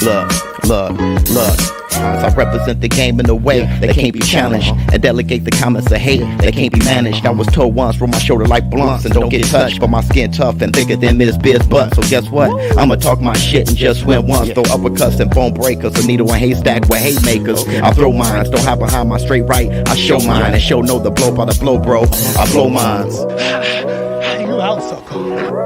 Look. As I represent the game in a way that can't be challenged, and delegate the comments of hate that can't be managed. I was told once, roll my shoulder like blunts and don't get touched, but my skin tough and thicker than this biz butt. So guess what? I'ma talk my shit and just win once. Throw uppercuts and bone breakers, a needle and haystack with hate makers. I throw mines, don't hide behind my straight right. I show mine and show no the blow by the blow, bro. I blow mines. You out, sucker.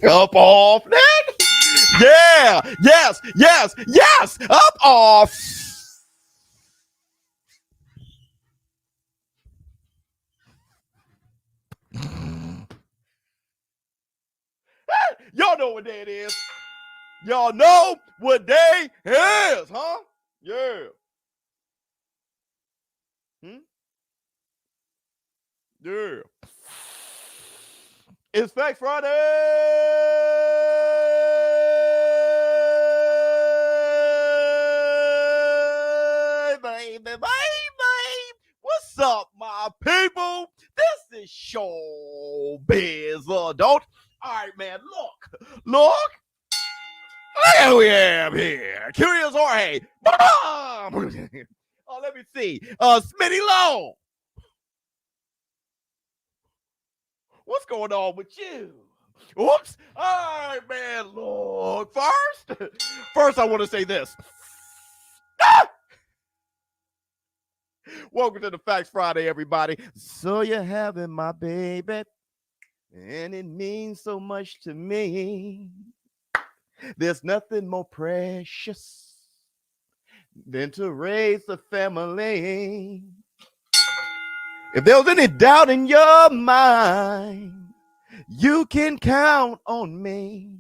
Up off that. Yeah, yes, up off. Y'all know what day it is. Y'all know what day it is, huh? Yeah. Yeah. It's Fact Friday, baby. What's up, my people? This is ShowBizz Adult. All right, man, look who we have here. Curious Jorge. Oh, let me see. Smitty Low. What's going on with you? Whoops. All right, man. Look, first I want to say this. Welcome to the Facts Friday, everybody. So you're having my baby, and it means so much to me. There's nothing more precious than to raise a family. If there was any doubt in your mind, you can count on me.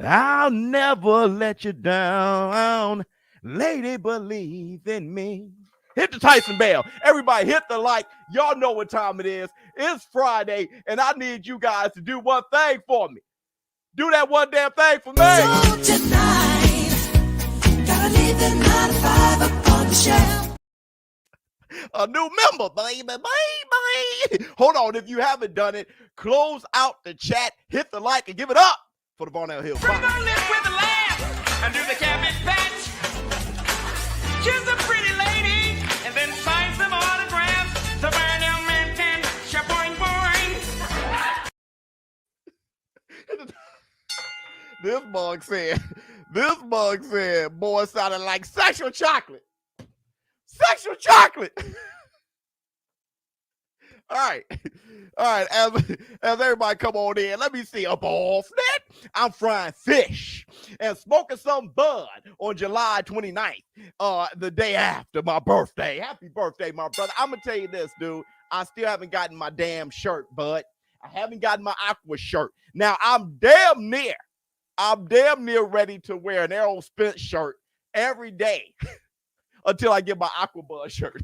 I'll never let you down. Lady, believe in me. Hit the Tyson bell. Everybody hit the like. Y'all know what time it is. It's Friday, and I need you guys to do one thing for me. Do that one damn thing for me. So tonight, gotta leave the 9 to 5 up on the shelf. A new member, baby. Hold on, if you haven't done it, close out the chat, hit the like, and give it up for the Barnell Hill. Bring on lips with a laugh and do the cabbage patch. Kiss a pretty lady and then sign some autographs. The Barnell man can shaboing boing. This mug said, boy, sounded like sexual chocolate. Sexual chocolate. All right. As everybody come on in, let me see. Up off that, I'm frying fish and smoking some bud on July 29th, the day after my birthday. Happy birthday, my brother. I'm gonna tell you this, dude. I still haven't gotten my damn shirt, bud. I haven't gotten my Aqua shirt. Now I'm damn near ready to wear an Errol Spence shirt every day. Until I get my Aquabuzz shirt.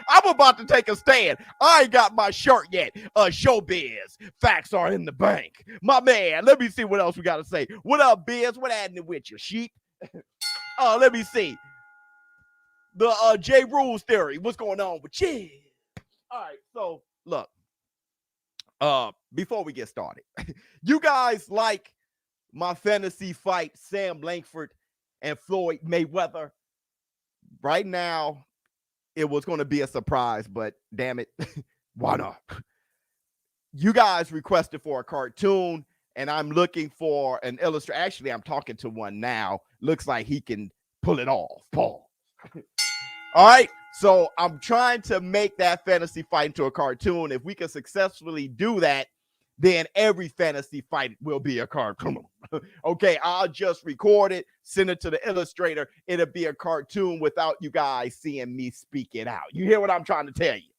I'm about to take a stand. I ain't got my shirt yet. ShowBizz. Facts are in the bank. My man, let me see what else we got to say. What up, Biz? What happening with you, sheep? Let me see. The J Rules theory. What's going on with you? All right, so look. Before we get started, you guys like my fantasy fight, Sam Langford and Floyd Mayweather? Right now, it was going to be a surprise, but damn it, why not? You guys requested for a cartoon, and I'm looking for an illustrator. Actually, I'm talking to one now. Looks like he can pull it off. Paul. All right, so I'm trying to make that fantasy fight into a cartoon. If we can successfully do that, then every fantasy fight will be a cartoon. Okay, I'll just record it, send it to the illustrator. It'll be a cartoon without you guys seeing me speak it out. You hear what I'm trying to tell you?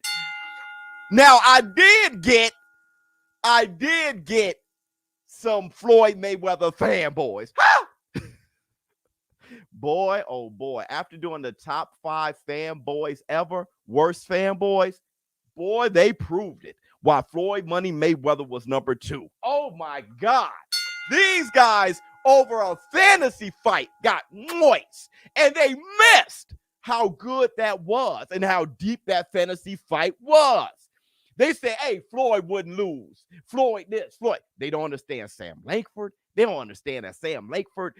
Now, I did get some Floyd Mayweather fanboys. Boy, oh boy, after doing the top 5 fanboys ever, worst fanboys, boy, they proved it. Why Floyd Money Mayweather was number 2. Oh my God. These guys over a fantasy fight got moist and they missed how good that was and how deep that fantasy fight was. They say, hey, Floyd wouldn't lose. Floyd this, Floyd. They don't understand Sam Langford. They don't understand that Sam Langford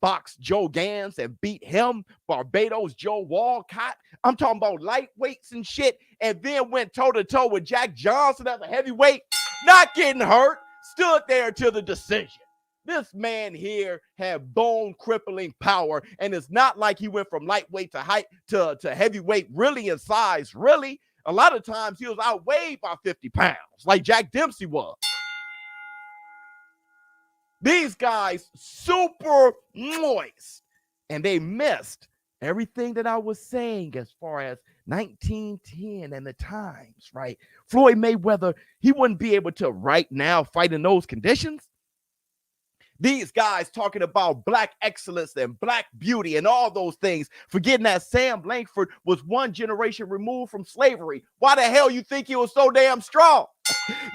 boxed Joe Gans and beat him. Barbados Joe Walcott. I'm talking about lightweights and shit. And then went toe-to-toe with Jack Johnson as a heavyweight. Not getting hurt. Stood there till the decision. This man here had bone-crippling power. And it's not like he went from lightweight to heavyweight really in size. Really. A lot of times he was outweighed by 50 pounds, like Jack Dempsey was. These guys, super moist, and they missed everything that I was saying as far as 1910 and the times, right? Floyd Mayweather, he wouldn't be able to right now fight in those conditions. These guys talking about black excellence and black beauty and all those things, forgetting that Sam Langford was one generation removed from slavery. Why the hell you think he was so damn strong?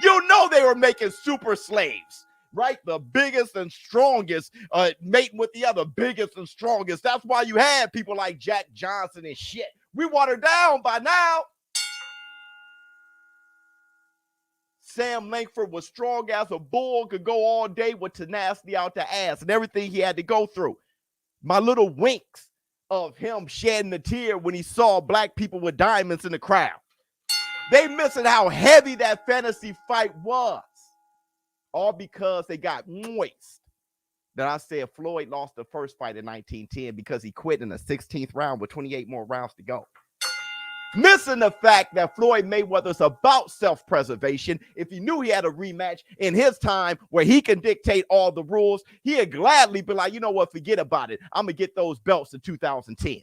You know they were making super slaves, right? The biggest and strongest mating with the other biggest and strongest. That's why you had people like Jack Johnson and shit. We watered down by now. Sam Langford was strong as a bull, could go all day with tenacity out the ass and everything he had to go through. My little winks of him shedding a tear when he saw black people with diamonds in the crowd. They missing how heavy that fantasy fight was. All because they got moist. That I said Floyd lost the first fight in 1910 because he quit in the 16th round with 28 more rounds to go. Missing the fact that Floyd Mayweather's about self-preservation. If he knew he had a rematch in his time where he can dictate all the rules, he'd gladly be like, you know what, forget about it. I'm going to get those belts in 2010.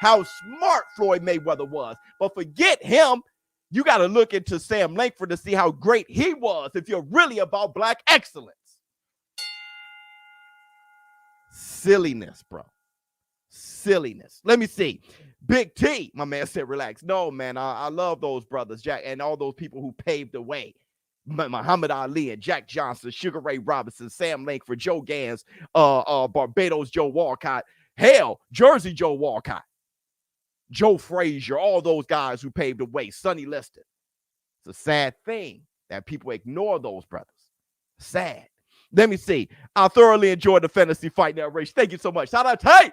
How smart Floyd Mayweather was. But forget him. You got to look into Sam Langford to see how great he was if you're really about black excellence. Silliness, bro. Silliness. Let me see. Big T, my man said, relax. No, man, I love those brothers, Jack, and all those people who paved the way. Muhammad Ali and Jack Johnson, Sugar Ray Robinson, Sam Langford, Joe Gans, Barbados Joe Walcott, hell, Jersey Joe Walcott, Joe Frazier, all those guys who paved the way, Sonny Liston. It's a sad thing that people ignore those brothers. Sad. Let me see. I thoroughly enjoyed the fantasy fight narration. Thank you so much. Shout out Tate.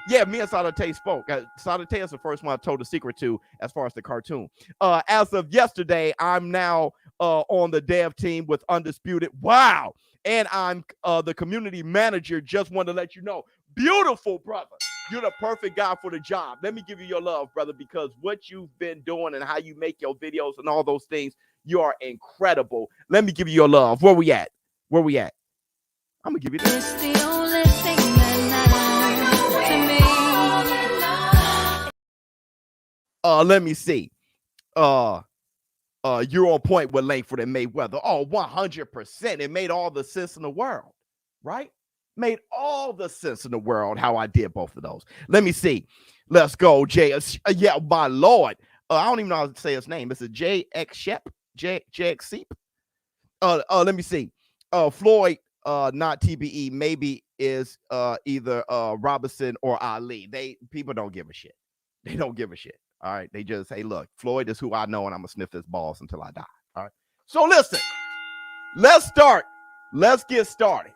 Yeah, me and Sadate spoke. Sadate is the first one I told the secret to as far as the cartoon. As of yesterday, I'm now on the dev team with Undisputed. Wow. And I'm the community manager. Just wanted to let you know. Beautiful, brother. You're the perfect guy for the job. Let me give you your love, brother, because what you've been doing and how you make your videos and all those things, you are incredible. Let me give you your love. Where we at? Where we at? I'm going to give you this. It's the only thing that matters to me. Let me see. You're on point with Langford and Mayweather. Oh, 100%. It made all the sense in the world, right? Made all the sense in the world how I did both of those. Let me see. Let's go, Jay. Yeah, my Lord. I don't even know how to say his name. It's a JX Shep. JX Seep. Let me see. Floyd, not TBE, maybe is either Robinson or Ali. People don't give a shit. They don't give a shit. All right. They just say, look, Floyd is who I know, and I'm gonna sniff his balls until I die. All right. So listen, let's start. Let's get started.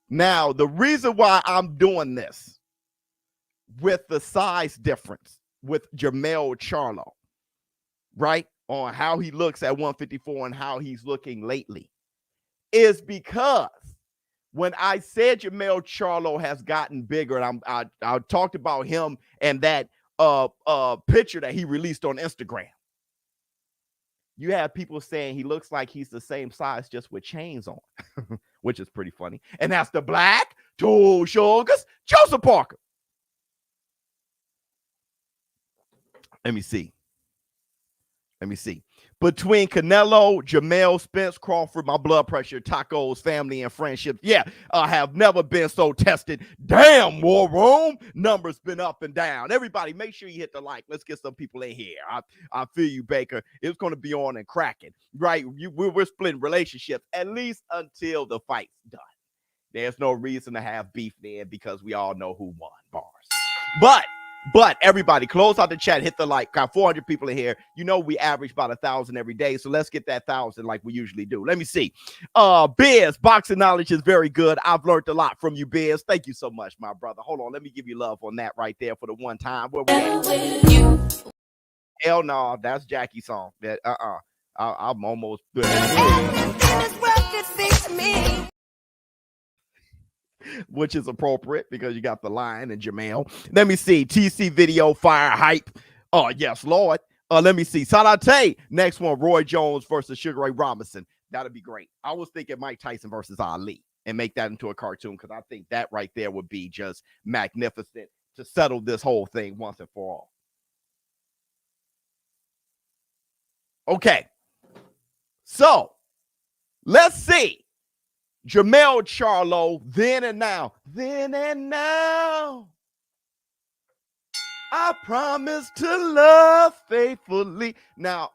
Now, the reason why I'm doing this with the size difference with Jermall Charlo, right, on how he looks at 154 and how he's looking lately, is because when I said Jermall Charlo has gotten bigger, and I talked about him and that picture that he released on Instagram, you have people saying he looks like he's the same size just with chains on, which is pretty funny. And that's the Black Two Sugars, Joseph Parker. Let me see. Between Canelo, Jermell, Spence, Crawford, my blood pressure, tacos, family, and friendship. Yeah, I have never been so tested. Damn, War Room. Numbers been up and down. Everybody, make sure you hit the like. Let's get some people in here. I feel you, Baker. It's going to be on and cracking, right? We're splitting relationships, at least until the fight's done. There's no reason to have beef then because we all know who won, bars. But But everybody, close out the chat, hit the like. Got 400 people in here. You know we average about 1,000 every day, so let's get that 1,000 like we usually do. Let me see. Biz, boxing knowledge is very good. I've learned a lot from you, Biz. Thank you so much, my brother. Hold on, let me give you love on that right there for the one time. Where we at? Hell no, that's Jackie's song. I'm almost good. Which is appropriate because you got the Lion and Jermell. Let me see. TC video fire hype. Oh, yes, Lord. Let me see. Salate. Next one, Roy Jones versus Sugar Ray Robinson. That'd be great. I was thinking Mike Tyson versus Ali and make that into a cartoon because I think that right there would be just magnificent to settle this whole thing once and for all. Okay. So, let's see. Jermall Charlo, then and now. Then and now. I promise to love faithfully. Now,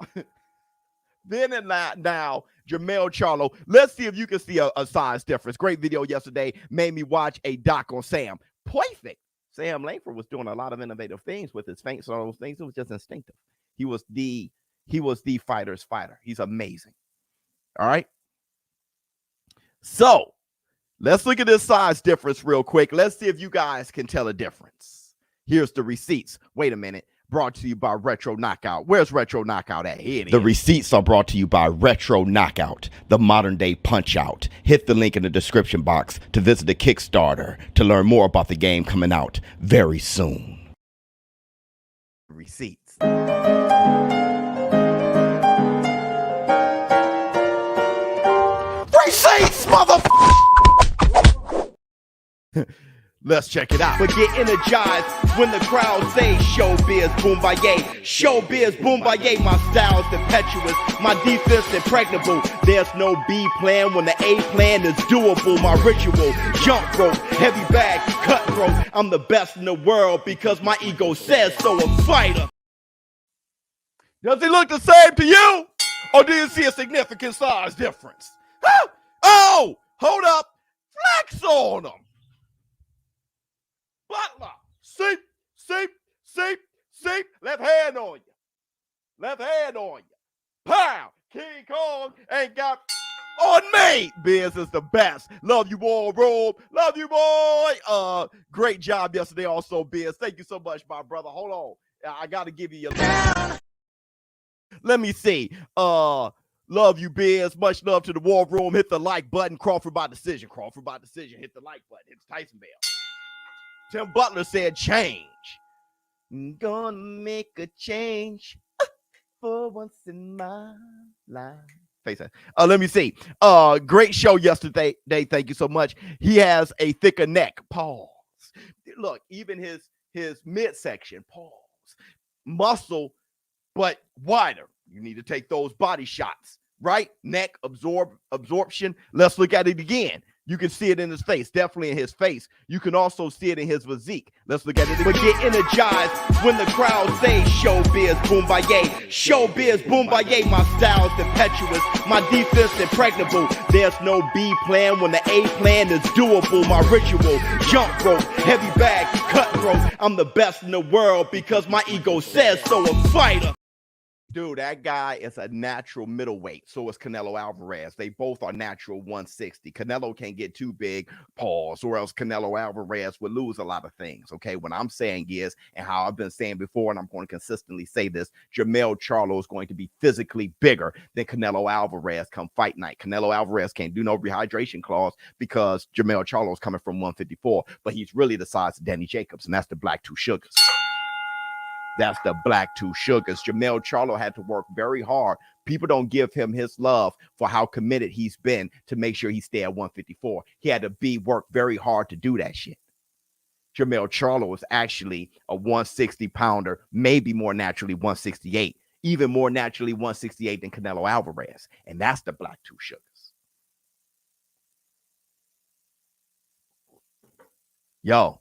then and now, Jermall Charlo. Let's see if you can see a size difference. Great video yesterday. Made me watch a doc on Sam. Perfect. Sam Langford was doing a lot of innovative things with his feints and all those things. It was just instinctive. He was the fighter's fighter. He's amazing. All right. So let's look at this size difference real quick. Let's see if you guys can tell a difference. Here's the receipts. Wait a minute. Brought to you by Retro Knockout. Where's Retro Knockout at? Here it is. The receipts are brought to you by Retro Knockout, the modern day punch out. Hit the link in the description box to visit the Kickstarter to learn more about the game coming out very soon. Receipts. Receipts, motherfucker! Let's check it out. But get energized when the crowd say showbiz boombaye. Showbiz boombaye, my style's impetuous, my defense impregnable. There's no B plan when the A plan is doable. My ritual, jump rope, heavy bag, cutthroat. I'm the best in the world because my ego says so. A fighter. Does he look the same to you? Or do you see a significant size difference? Huh? Oh, hold up. Flex on him. Butler, seep. Left hand on you. Left hand on you. Pow. King Kong ain't got on me. Biz is the best. Love you, boy, Rob. Love you, boy. Great job yesterday also, Biz. Thank you so much, my brother. Hold on. I got to give you your love. Let me see. Love you, Biz. Much love to the war room. Hit the like button. Crawford by decision. Crawford by decision. Hit the like button. It's Tyson Bell. Tim Butler said change. Gonna make a change for once in my life. Face that. Let me see. Great show yesterday. Thank you so much. He has a thicker neck. Pause. Look, even his midsection. Pause. Muscle, but wider. You need to take those body shots, right? Neck absorption. Let's look at it again. You can see it in his face, definitely in his face. You can also see it in his physique. Let's look at it. But get energized when the crowd say showbiz boombaye. Showbiz boombaye, my style's impetuous, my defense impregnable. There's no B plan when the A plan is doable. My ritual, jump rope, heavy bag, cutthroat. I'm the best in the world because my ego says so. A fighter. Dude, that guy is a natural middleweight. So is Canelo Alvarez. They both are natural 160. Canelo can't get too big, pause, or else Canelo Alvarez would lose a lot of things. Okay, what I'm saying is, and how I've been saying before, and I'm going to consistently say this, Jermall Charlo is going to be physically bigger than Canelo Alvarez come fight night. Canelo Alvarez can't do no rehydration clause because Jermall Charlo is coming from 154, but he's really the size of Danny Jacobs, and that's the Black Two Sugars. That's the Black Two Sugars. Jermall Charlo had to work very hard. People don't give him his love for how committed he's been to make sure he stay at 154. He had to work very hard to do that shit. Jermall Charlo is actually a 160 pounder, maybe more naturally 168, even more naturally 168 than Canelo Alvarez. And that's the Black Two Sugars. Yo,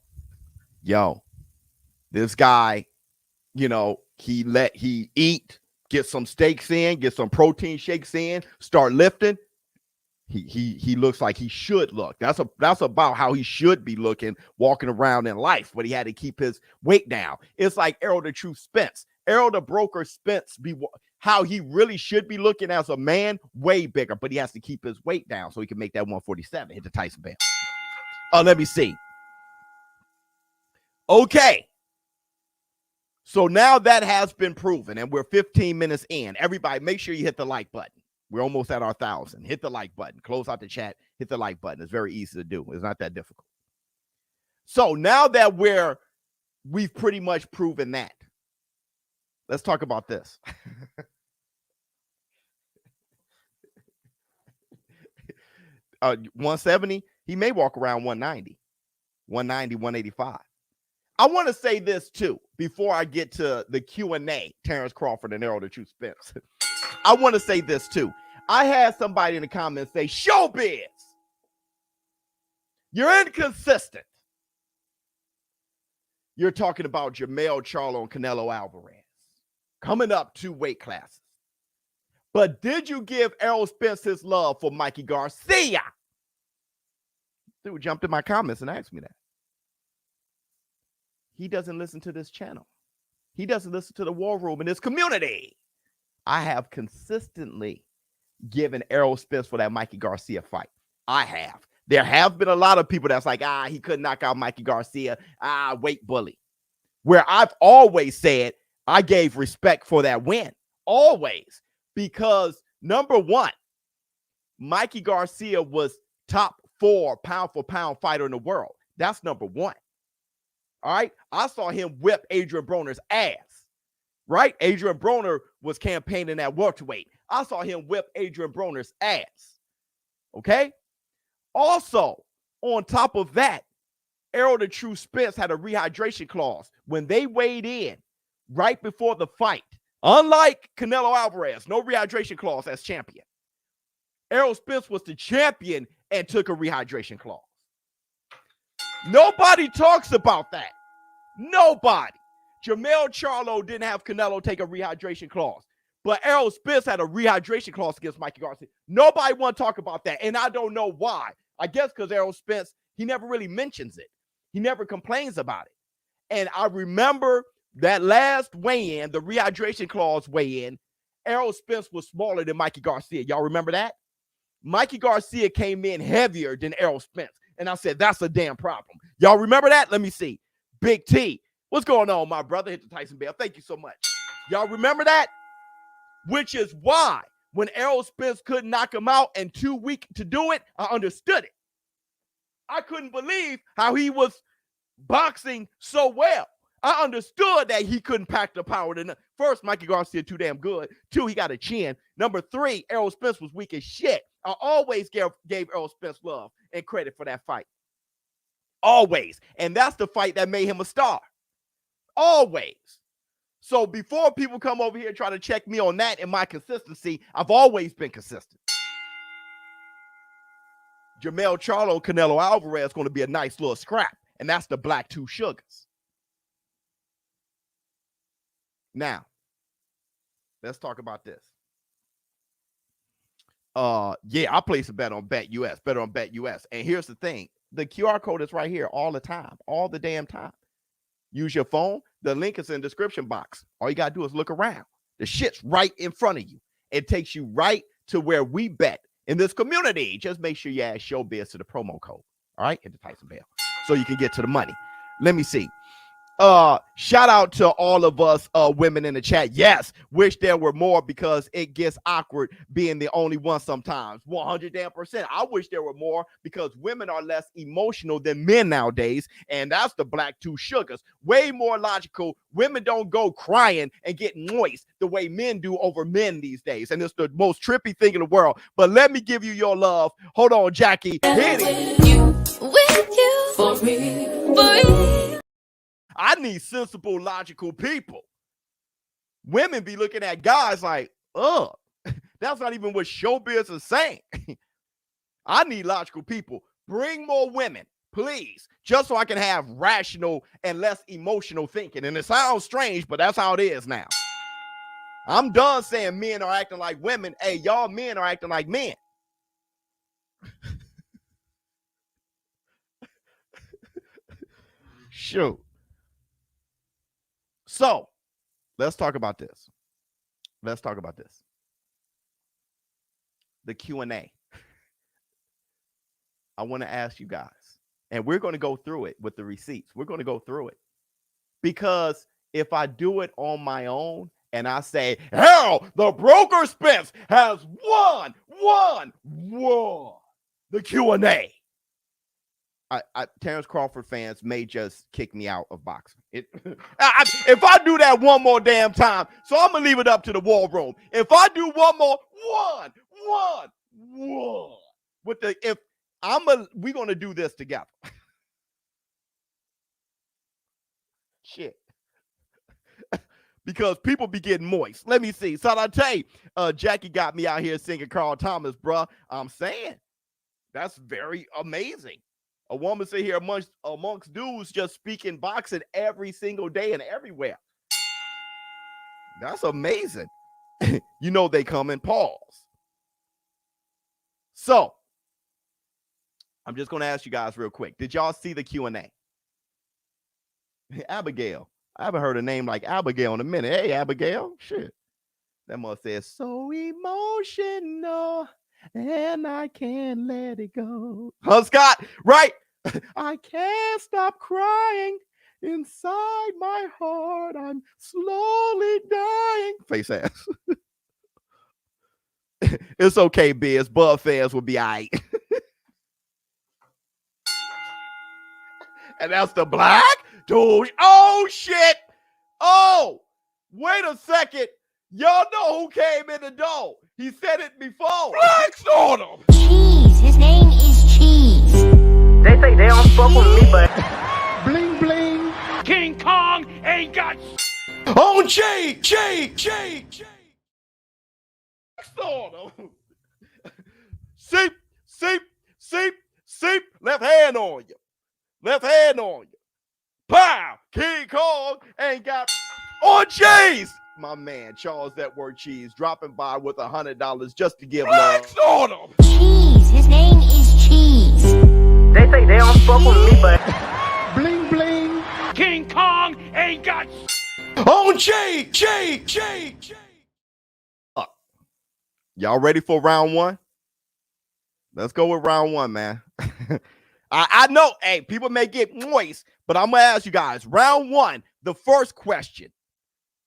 this guy, you know, he eat, get some steaks in, get some protein shakes in, start lifting. He looks like he should look. That's about how he should be looking, walking around in life, but he had to keep his weight down. It's like Errol the Truth Spence. Errol the Broker Spence how he really should be looking as a man, way bigger, but he has to keep his weight down so he can make that 147, hit the Tyson belt. Let me see. Okay. So now that has been proven, and we're 15 minutes in. Everybody, make sure you hit the like button. We're almost at our 1,000. Hit the like button. Close out the chat. Hit the like button. It's very easy to do. It's not that difficult. So now that we've pretty much proven that, let's talk about this. 170, he may walk around 190, 185. I want to say this too before I get to the Q&A, Terrence Crawford and Errol the Truth Spence. I want to say this too. I had somebody in the comments say, ShowBizz, you're inconsistent. You're talking about Jermall Charlo and Canelo Alvarez coming up 2 weight classes. But did you give Errol Spence his love for Mikey Garcia? Dude jumped in my comments and asked me that. He doesn't listen to this channel. He doesn't listen to the war room in this community. I have consistently given Errol Spence for that Mikey Garcia fight. I have. There have been a lot of people that's like, he couldn't knock out Mikey Garcia. Weight bully. Where I've always said I gave respect for that win. Always. Because number one, Mikey Garcia was top 4 pound for pound fighter in the world. That's number one. All right. I saw him whip Adrian Broner's ass. Right? Adrian Broner was campaigning at welterweight. I saw him whip Adrian Broner's ass. Okay. Also, on top of that, Errol the True Spence had a rehydration clause when they weighed in right before the fight. Unlike Canelo Alvarez, no rehydration clause as champion. Errol Spence was the champion and took a rehydration clause. Nobody talks about that. Nobody. Jermall Charlo didn't have Canelo take a rehydration clause, but Errol Spence had a rehydration clause against Mikey Garcia. Nobody want to talk about that, and I don't know why. I guess because Errol Spence, he never really mentions it. He never complains about it. And I remember that last weigh-in, the rehydration clause weigh-in, Errol Spence was smaller than Mikey Garcia. Y'all remember that? Mikey Garcia came in heavier than Errol Spence. And I said, that's a damn problem. Y'all remember that? Let me see. Big T. What's going on, my brother? Hit the Tyson bell. Thank you so much. Y'all remember that? Which is why when Errol Spence couldn't knock him out and too weak to do it, I understood it. I couldn't believe how he was boxing so well. I understood that he couldn't pack the power. First, Mikey Garcia too damn good. 2, he got a chin. Number 3, Errol Spence was weak as shit. I always gave Errol Spence love and credit for that fight. Always. And that's the fight that made him a star. Always. So before people come over here and try to check me on that and my consistency, I've always been consistent. Jermall Charlo, Canelo Alvarez is going to be a nice little scrap. And that's the black 2 sugars. Now, let's talk about this. Yeah, I place a bet on BetUS, better on BetUS. And here's the thing. The QR code is right here all the time, all the damn time. Use your phone. The link is in the description box. All you got to do is look around. The shit's right in front of you. It takes you right to where we bet in this community. Just make sure you add ShowBizz to the promo code. All right, hit the Tyson bell so you can get to the money. Let me see. Shout out to all of us women in the chat. Yes, wish there were more because it gets awkward being the only one sometimes. 100%. I wish there were more because women are less emotional than men nowadays, and that's the black 2 sugars. Way more logical. Women don't go crying and get moist the way men do over men these days, and it's the most trippy thing in the world. But let me give you your love. Hold on, Jackie. Hit it. With you, for me, for me. I need sensible, logical people. Women be looking at guys like, that's not even what ShowBizz is saying. I need logical people. Bring more women, please, just so I can have rational and less emotional thinking. And it sounds strange, but that's how it is now. I'm done saying men are acting like women. Hey, y'all men are acting like men. Shoot. So let's talk about this. Let's talk about this. The Q&A. I want to ask you guys, and we're going to go through it with the receipts. We're going to go through it because if I do it on my own and I say, hell, the broker Spence has won the Q&A. Terrence Crawford fans may just kick me out of boxing. If I do that one more damn time, so I'm gonna leave it up to the war room. If I do one more, with the we're gonna do this together. Shit. Because people be getting moist. Let me see. So I tell you, Jackie got me out here singing Carl Thomas, bruh. I'm saying that's very amazing. A woman sit here amongst dudes just speaking boxing every single day and everywhere. That's amazing. You know they come in pause. So I'm just going to ask you guys real quick. Did y'all see the Q&A? Abigail. I haven't heard a name like Abigail in a minute. Hey, Abigail. Shit. That must say so emotional and I can't let it go. Huh, Scott? Right? I can't stop crying inside my heart. I'm slowly dying. Face ass. It's okay, Biz. Bud fans will be all right. And that's the black dude. Oh, shit. Oh, wait a second. Y'all know who came in the door. He said it before. Black's on him. Cheese. His name is Cheese. They say they don't fuck with me, but Bling bling. King Kong ain't got On Jay. Black's on him. Seep. Left hand on you. Left hand on you. Pow! King Kong ain't got on Cheese. My man, Charles that word Cheese, dropping by with $100 just to give love. On him. Cheese. His name is Cheese. they say they don't fuck with me, but Bling bling. King Kong ain't got On Jay. Y'all ready for round one? Let's go with round one, man. I know, hey, people may get moist, but I'm going to ask you guys. Round one, the first question.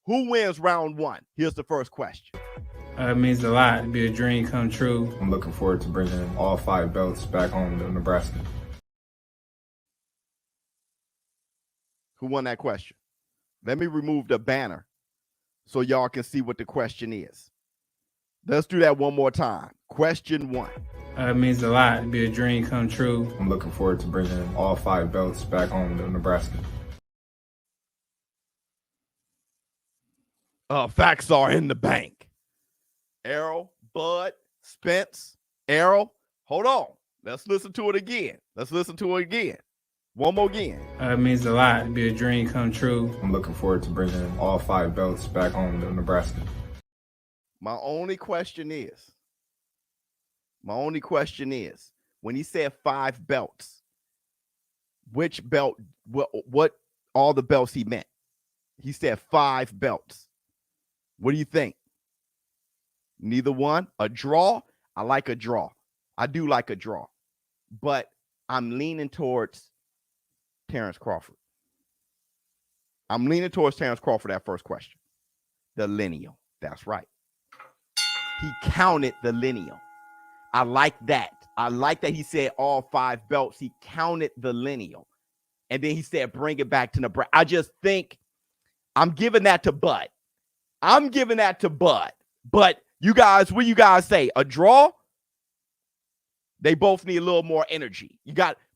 Who wins round one? Here's the first question. It means a lot to be a dream come true. I'm looking forward to bringing all 5 belts back home to Nebraska. Who won that question? Let me remove the banner so y'all can see what the question is. Let's do that one more time. Question one. It means a lot to be a dream come true. I'm looking forward to bringing all 5 belts back home to Nebraska. Facts are in the bank. Errol, Bud, Spence, Errol. Hold on. Let's listen to it again. One more again. It means a lot to be a dream come true. I'm looking forward to bringing all 5 belts back home to Nebraska. My only question is, when he said 5 belts, which belt, what all the belts he meant? He said 5 belts. What do you think? Neither one? A draw? I like a draw. I do like a draw. But I'm leaning towards Terrence Crawford. That first question. The lineal. That's right. He counted the lineal. I like that. He said all 5 belts. He counted the lineal. And then he said, bring it back to Nebraska. I just think I'm giving that to Bud. But you guys, what you guys say? A draw? They both need a little more energy.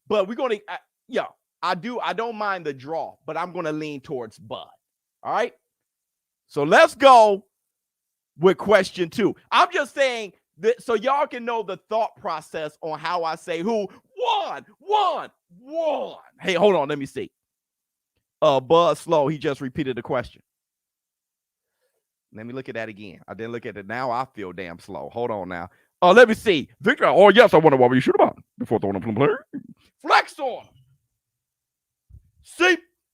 But we're going to, I don't mind the draw, but I'm going to lean towards Bud. All right. So let's go with question 2. I'm just saying that so y'all can know the thought process on how I say who won. Hey, hold on. Let me see. Bud Slow, he just repeated the question. Let me look at that again. I didn't look at it. Now I feel damn slow. Hold on now. Let me see. Victor, oh yes, I wonder why we shoot him out before throwing him from the player. Flex on him.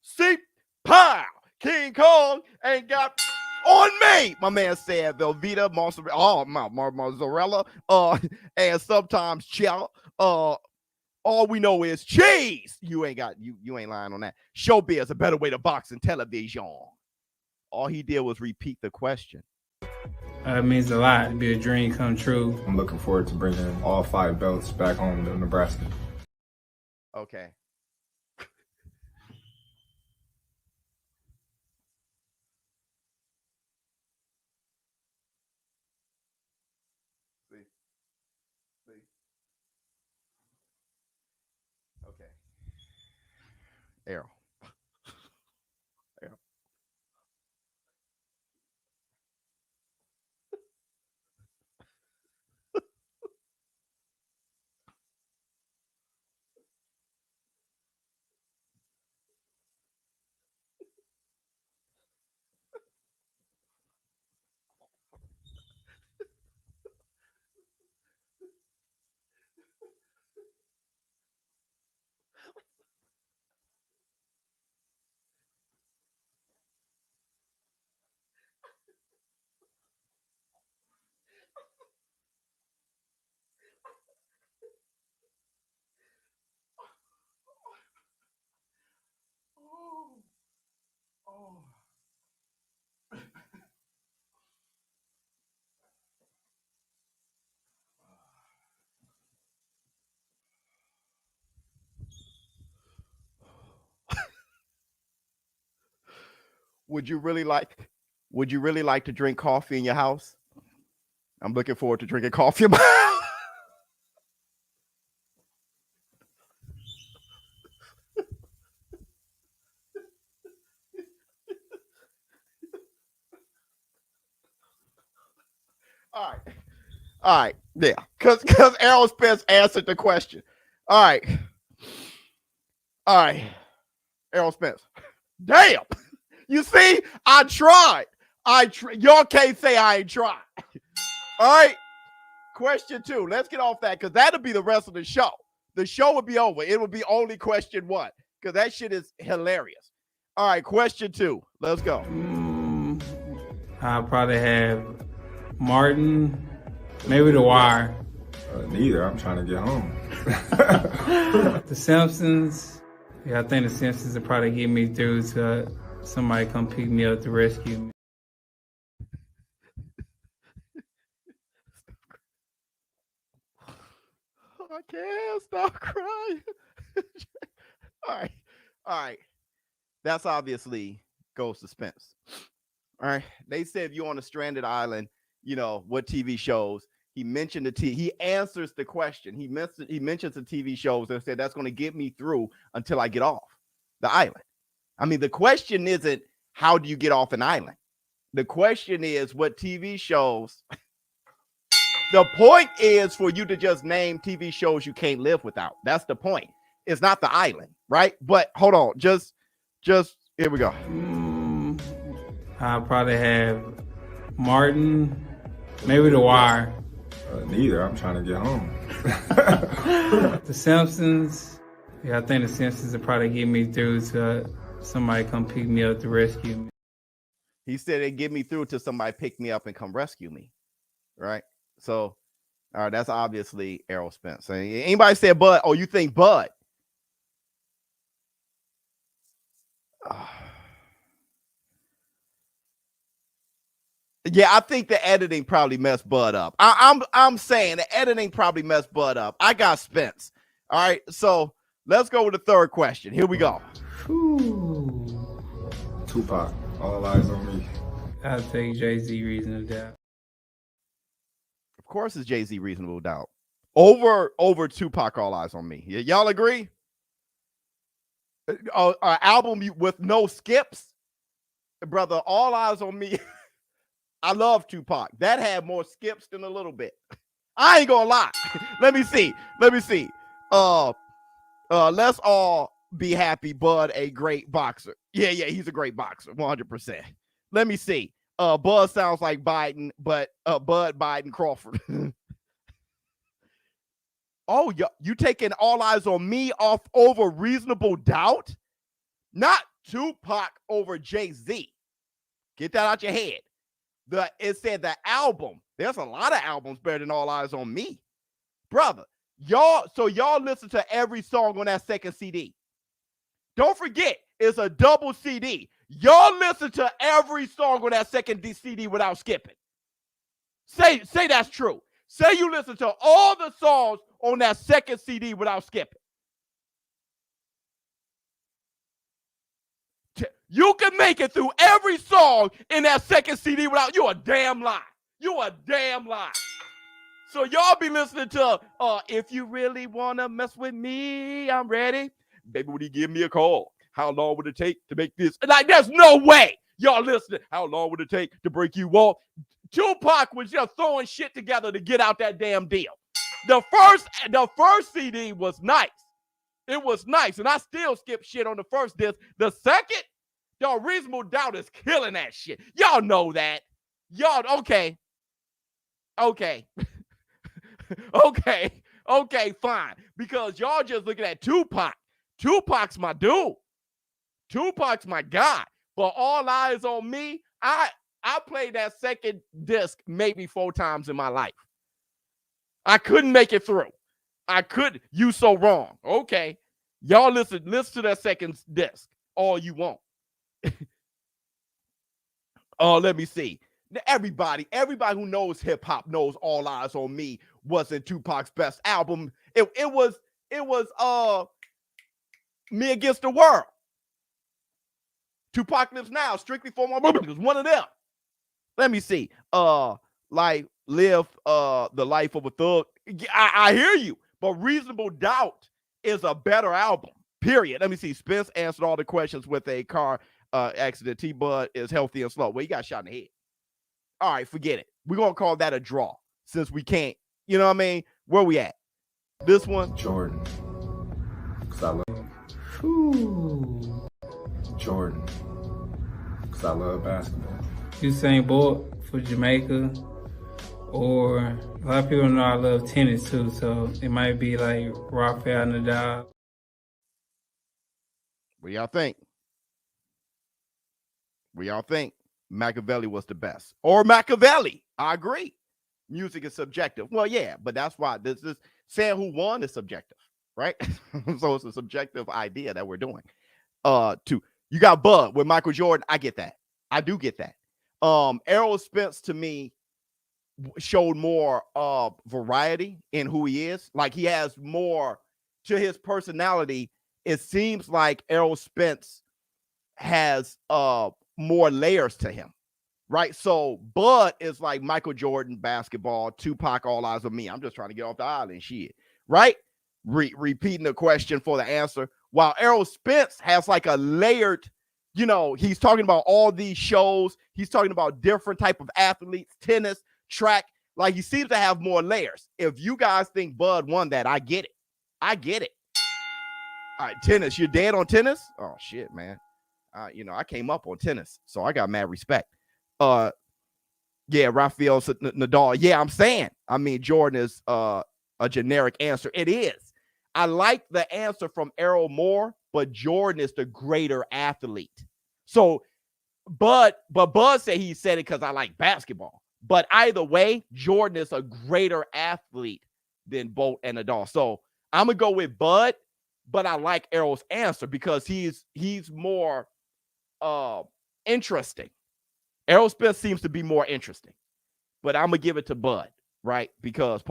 Seep, pow. King Kong ain't got on me. My man said Velveeta, mozzarella, and sometimes chow. All we know is cheese. You ain't lying on that. ShowBizz, a better way to box than television. All he did was repeat the question. It means a lot to be a dream come true. I'm looking forward to bringing all 5 belts back home to Nebraska. Okay. See. Okay. Errol. Would you really like to drink coffee in your house? I'm looking forward to drinking coffee in my house. All right, yeah, because Errol Spence answered the question. All right, Errol Spence. Damn, you see, I tried. Y'all can't say I ain't tried. All right, question 2. Let's get off that because that'll be the rest of the show. The show would be over. It would be only question 1 because that shit is hilarious. All right, question 2. Let's go. I'll probably have Martin, maybe The Wire. Neither. I'm trying to get home. The Simpsons. Yeah, I think The Simpsons will probably get me through to somebody come pick me up to rescue me. I can't stop crying. All right. That's obviously goes to Spence. All right. They said if you're on a stranded island, you know, what TV shows? He mentioned he answers the question. He mentions the TV shows and said that's going to get me through until I get off the island. I mean, the question isn't how do you get off an island? The question is what TV shows. The point is for you to just name TV shows you can't live without. That's the point. It's not the island, right? But hold on, just here we go. I'll probably have Martin, maybe The Wire. Neither. I'm trying to get home. The Simpsons. Yeah, I think The Simpsons will probably get me through to somebody come pick me up to rescue me. He said it get me through till somebody pick me up and come rescue me, right? So, all right, that's obviously Errol Spence. Anybody said Bud? Oh, you think Bud? Yeah, I think the editing probably messed Bud up. I'm saying the editing probably messed Bud up. I got Spence. All right, so let's go with the third question. Here we go. Tupac. All eyes on me. I'll take Jay-Z, Reasonable Doubt. Of course, it's Jay-Z, Reasonable Doubt. Over Tupac, All Eyes on Me. Y'all agree? An album with no skips, brother. All Eyes on Me. I love Tupac. That had more skips than a little bit. I ain't gonna lie. Let me see. Let's all be happy. Bud, a great boxer. Yeah, he's a great boxer. 100%. Let me see. Bud sounds like Biden, but Bud Biden Crawford. Oh, you taking All Eyes on Me off over Reasonable Doubt? Not Tupac over Jay-Z. Get that out your head. It said the album. There's a lot of albums better than All Eyes on Me. Brother, y'all listen to every song on that second CD. Don't forget, it's a double CD. Y'all listen to every song on that second CD without skipping. Say that's true. Say you listen to all the songs on that second CD without skipping. You can make it through every song in that second CD without. You a damn lie. You a damn lie. So y'all be listening to If You Really Wanna Mess With Me, I'm Ready. Baby, would you give me a call? How long would it take to make this? Like, there's no way y'all listening. How long would it take to break you off? Tupac was just throwing shit together to get out that damn deal. The first CD was nice. It was nice, and I still skip shit on the first disc. The second, y'all, Reasonable Doubt is killing that shit. Y'all know that. Y'all, okay. Okay, fine. Because y'all just looking at Tupac. Tupac's my dude. Tupac's my guy. But All Eyes on Me, I played that second disc maybe 4 times in my life. I couldn't make it through. You so wrong. Okay. Y'all listen to that second disc all you want. Oh, let me see. Everybody who knows hip hop knows All Eyes on Me wasn't Tupac's best album. It was Me Against the World. Tupac Lives Now, Strictly for My Brother. It was one of them. Let me see. Like Live the Life of a Thug. I hear you, but Reasonable Doubt is a better album. Period. Let me see. Spence answered all the questions with a car accident. T-Bud is healthy and slow. Well, he got shot in the head. All right, forget it. We're going to call that a draw since we can't. You know what I mean? Where we at? This one? Jordan. Because I love Jordan. Because I love basketball. Usain Bolt for Jamaica, or a lot of people know I love tennis too, so it might be like Rafael Nadal. What do y'all think? Machiavelli was the best. Or Machiavelli. I agree. Music is subjective. Well, yeah, but that's why this is saying who won is subjective, right? So it's a subjective idea that we're doing. You got Bud with Michael Jordan. I get that. I do get that. Errol Spence to me showed more variety in who he is. Like, he has more to his personality. It seems like Errol Spence has more layers to him, right? So Bud is like Michael Jordan basketball, Tupac, All Eyes on Me. I'm just trying to get off the island shit, right? Repeating the question for the answer. While Errol Spence has like a layered, he's talking about all these shows. He's talking about different type of athletes, tennis, track. Like, he seems to have more layers. If you guys think Bud won that, I get it. All right, tennis. You're dead on tennis? Oh, shit, man. I came up on tennis, so I got mad respect. Yeah, Rafael Nadal. Yeah, I'm saying. I mean, Jordan is a generic answer. It is. I like the answer from Errol more, but Jordan is the greater athlete. So, but Bud said he said it because I like basketball. But either way, Jordan is a greater athlete than Bolt and Nadal. So I'm gonna go with Bud, but I like Errol's answer because he's more interesting. Errol Spence seems to be more interesting, but I'm gonna give it to Bud, right? Because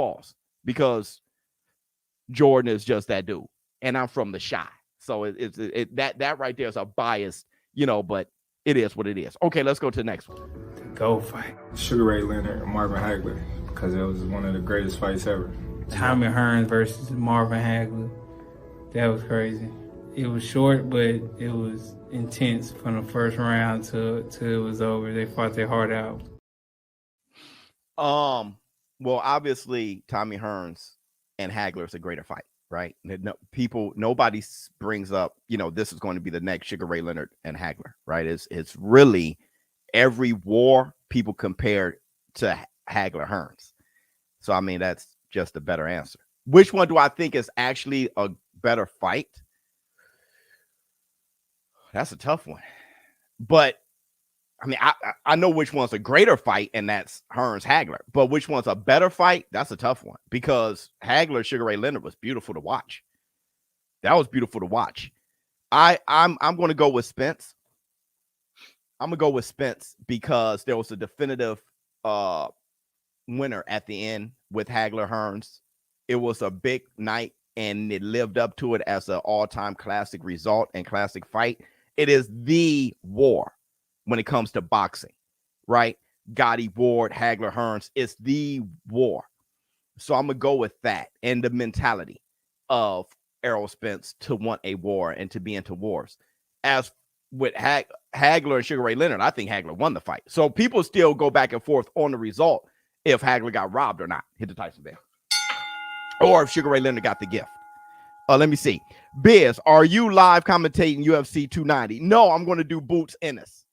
Jordan is just that dude, and I'm from the Chi, so that right there is a bias, but it is what it is. Okay, let's go to the next one. The GO fight. Sugar Ray Leonard and Marvin Hagler, because it was one of the greatest fights ever. Tommy Hearns versus Marvin Hagler. That was crazy. It was short, but it was intense from the first round till it was over. They fought their heart out. Well, obviously, Tommy Hearns and Hagler is a greater fight, right? Nobody brings up, this is going to be the next Sugar Ray Leonard and Hagler, right? It's really every war people compare to Hagler Hearns. So, I mean, that's just a better answer. Which one do I think is actually a better fight? That's a tough one. But I mean, I know which one's a greater fight, and that's Hearns Hagler. But which one's a better fight? That's a tough one, because Hagler Sugar Ray Leonard was beautiful to watch. That was beautiful to watch. I'm going to go with Spence. I'm gonna go with Spence because there was a definitive winner at the end with Hagler Hearns. It was a big night, and it lived up to it as an all-time classic result and classic fight. It is the war when it comes to boxing, right? Gotti, Ward, Hagler, Hearns. It's the war. So I'm gonna go with that and the mentality of Errol Spence to want a war and to be into wars. As with Hagler and Sugar Ray Leonard, I think Hagler won the fight. So people still go back and forth on the result if Hagler got robbed or not. Hit the Tyson bell. Or if Sugar Ray Leonard got the gift. Let me see. Biz, are you live commentating UFC 290? No, I'm going to do Boots Ennis.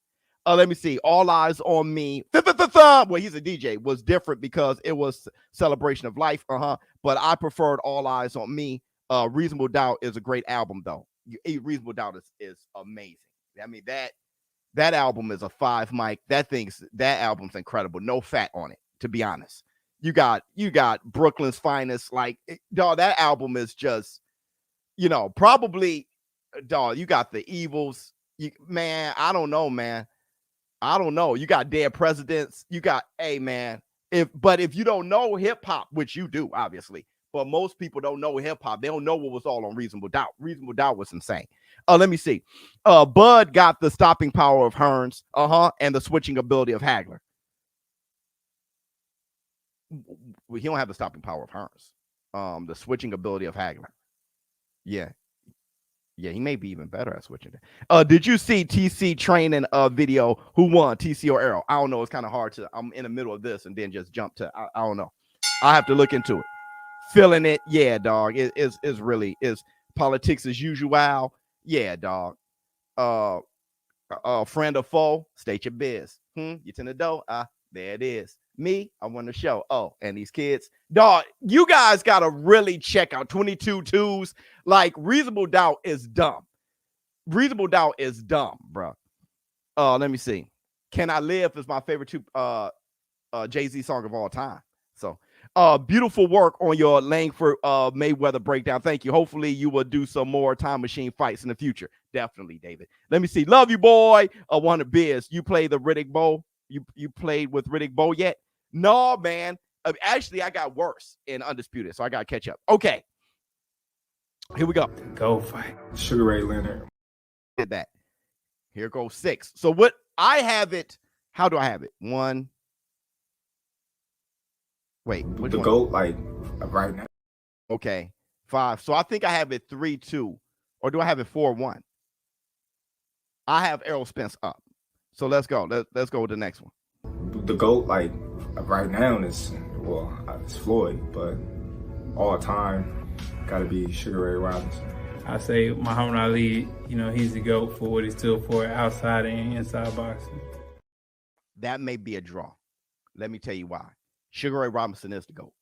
Let me see. All Eyes on Me. Well, he's a DJ. Was different because it was Celebration of Life. But I preferred All Eyes on Me. Reasonable Doubt is a great album, though. Reasonable Doubt is amazing. I mean, that album is a 5 mic. That album's incredible. No fat on it, to be honest. You got Brooklyn's Finest. Like, dog, that album is just, probably, dog, you got the Evils. Man, I don't know, man. I don't know. You got Dead Presidents. You got, hey, man. If you don't know hip hop, which you do, obviously, but most people don't know hip hop. They don't know what was all on Reasonable Doubt. Reasonable Doubt was insane. Let me see. Bud got the stopping power of Hearns, and the switching ability of Hagler. He don't have the stopping power of Hearns. The switching ability of Hagler. Yeah, he may be even better at switching. Did you see TC training video? Who won, TC or Errol? I don't know. It's kind of hard to. I'm in the middle of this and then just jump to. I don't know. I have to look into it. Feeling it, yeah, dog. It's really politics as usual. Yeah, dog. Friend or foe, state your biz. You to the door. There it is. Me, I won the show. Oh, and these kids, dog, you guys gotta really check out 22 twos. Like, Reasonable Doubt is dumb. Reasonable Doubt is dumb, bro. Let me see. Can I Live is my favorite Jay-Z song of all time. So, beautiful work on your Langford Mayweather breakdown. Thank you. Hopefully you will do some more time machine fights in the future. Definitely, David. Let me see. Love you, boy. One of Biz. You play the Riddick Bowl? You played with Riddick Bowl yet? No, man. Actually, I got worse in Undisputed, so I got to catch up. Okay. Here we go. Go fight. Sugar Ray Leonard. Did that. Here goes 6. So what I have it. How do I have it? 1. Wait. The GOAT, like, right now. Okay. 5. So I think I have it 3-2. Or do I have it 4-1? I have Errol Spence up. So let's go. Let's go with the next one. The GOAT, like, right now is, it's Floyd, but all time, gotta be Sugar Ray Robinson. I say Muhammad Ali, he's the GOAT for what he stood for outside and inside boxing. That may be a draw. Let me tell you why. Sugar Ray Robinson is the GOAT.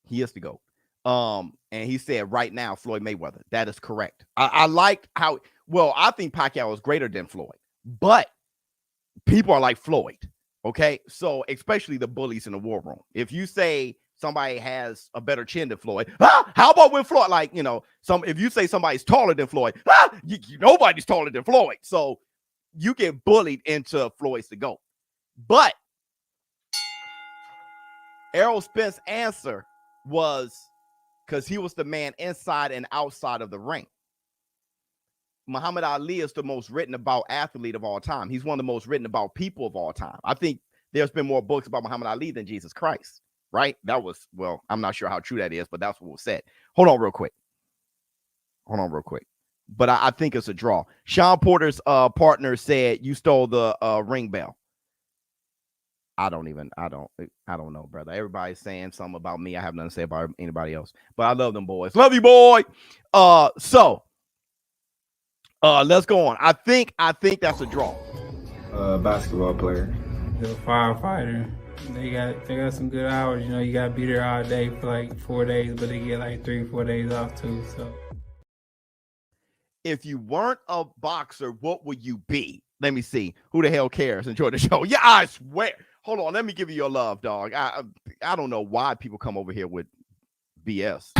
He is the GOAT. And he said right now, Floyd Mayweather. That is correct. I like how, I think Pacquiao is greater than Floyd, but people are like Floyd. Okay. So especially the bullies in the war room. If you say somebody has a better chin than Floyd, how about when Floyd, if you say somebody's taller than Floyd, nobody's taller than Floyd. So you get bullied into Floyd's the GOAT. But Errol Spence's answer was because he was the man inside and outside of the ring. Muhammad Ali is the most written about athlete of all time. He's one of the most written about people of all time. I think there's been more books about Muhammad Ali than Jesus Christ, right? That was, I'm not sure how true that is, but that's what was said. Hold on real quick. But I think it's a draw. Sean Porter's partner said you stole the ring bell. I don't know, brother. Everybody's saying something about me. I have nothing to say about anybody else. But I love them boys. Love you, boy. So let's go on. I think that's a draw. Basketball player. The firefighter. They got some good hours. You know, you gotta be there all day for like 4 days, but they get like 3 or 4 days off too. So if you weren't a boxer, what would you be? Let me see. Who the hell cares? Enjoy the show. Yeah, I swear. Hold on. Let me give you your love, dog. I don't know why people come over here with BS.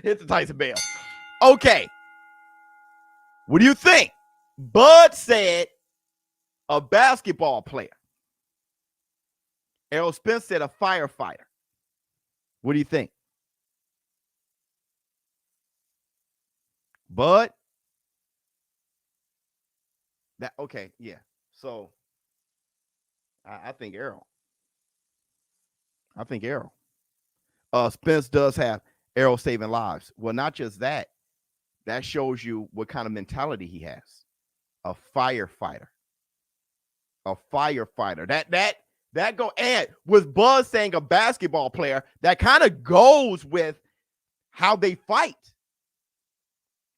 Hit the Tyson bell. Okay. What do you think? Bud said a basketball player. Errol Spence said a firefighter. What do you think? Bud? That okay, yeah. So I think Errol. I think Errol. Spence does have Errol saving lives. Well, not just that. That shows you what kind of mentality he has. A firefighter. A firefighter. That go, and with Buzz saying a basketball player, that kind of goes with how they fight.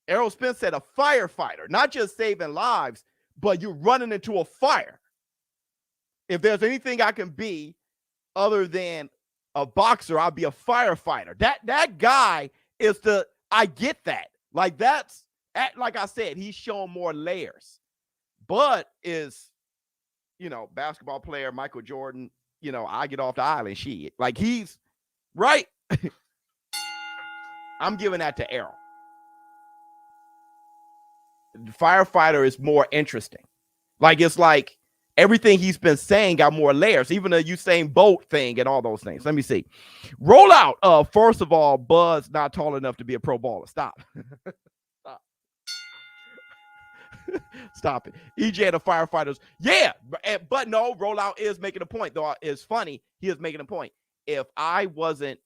Errol Spence said a firefighter, not just saving lives, but you're running into a fire. If there's anything I can be other than a boxer, I'll be a firefighter. That guy is I get that. Like that's, like I said, he's showing more layers. Bud is, basketball player, Michael Jordan, I get off the island, shit. Like he's, right? I'm giving that to Errol. The firefighter is more interesting. Like it's like everything he's been saying got more layers, even the Usain Bolt thing and all those things. Let me see. Roll out. First of all, Buzz not tall enough to be a pro baller. Stop. Stop. Stop it. EJ and the firefighters. Yeah, but no, rollout is making a point, though. It's funny. He is making a point. If I wasn't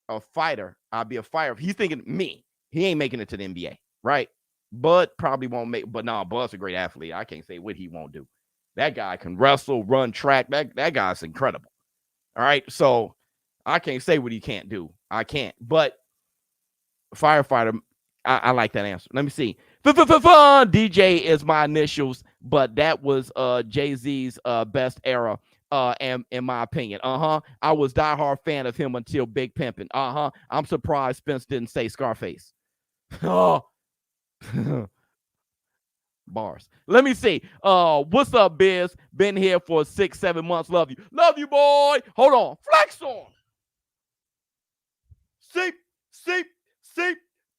a fighter, I'd be a firefighter. He's thinking me. He ain't making it to the NBA, right? Bud probably won't make, but no, Bud's a great athlete. I can't say what he won't do. That guy can wrestle, run track. That guy's incredible. All right. So I can't say what he can't do. I can't. But firefighter, I like that answer. Let me see. DJ is my initials, but that was Jay-Z's best era, and in my opinion. I was diehard fan of him until Big Pimpin'. I'm surprised Spence didn't say Scarface. Oh. Bars. Let me see. What's up, Biz? Been here for 6-7 months. Love you. Love you, boy. Hold on. Flex on. Seep.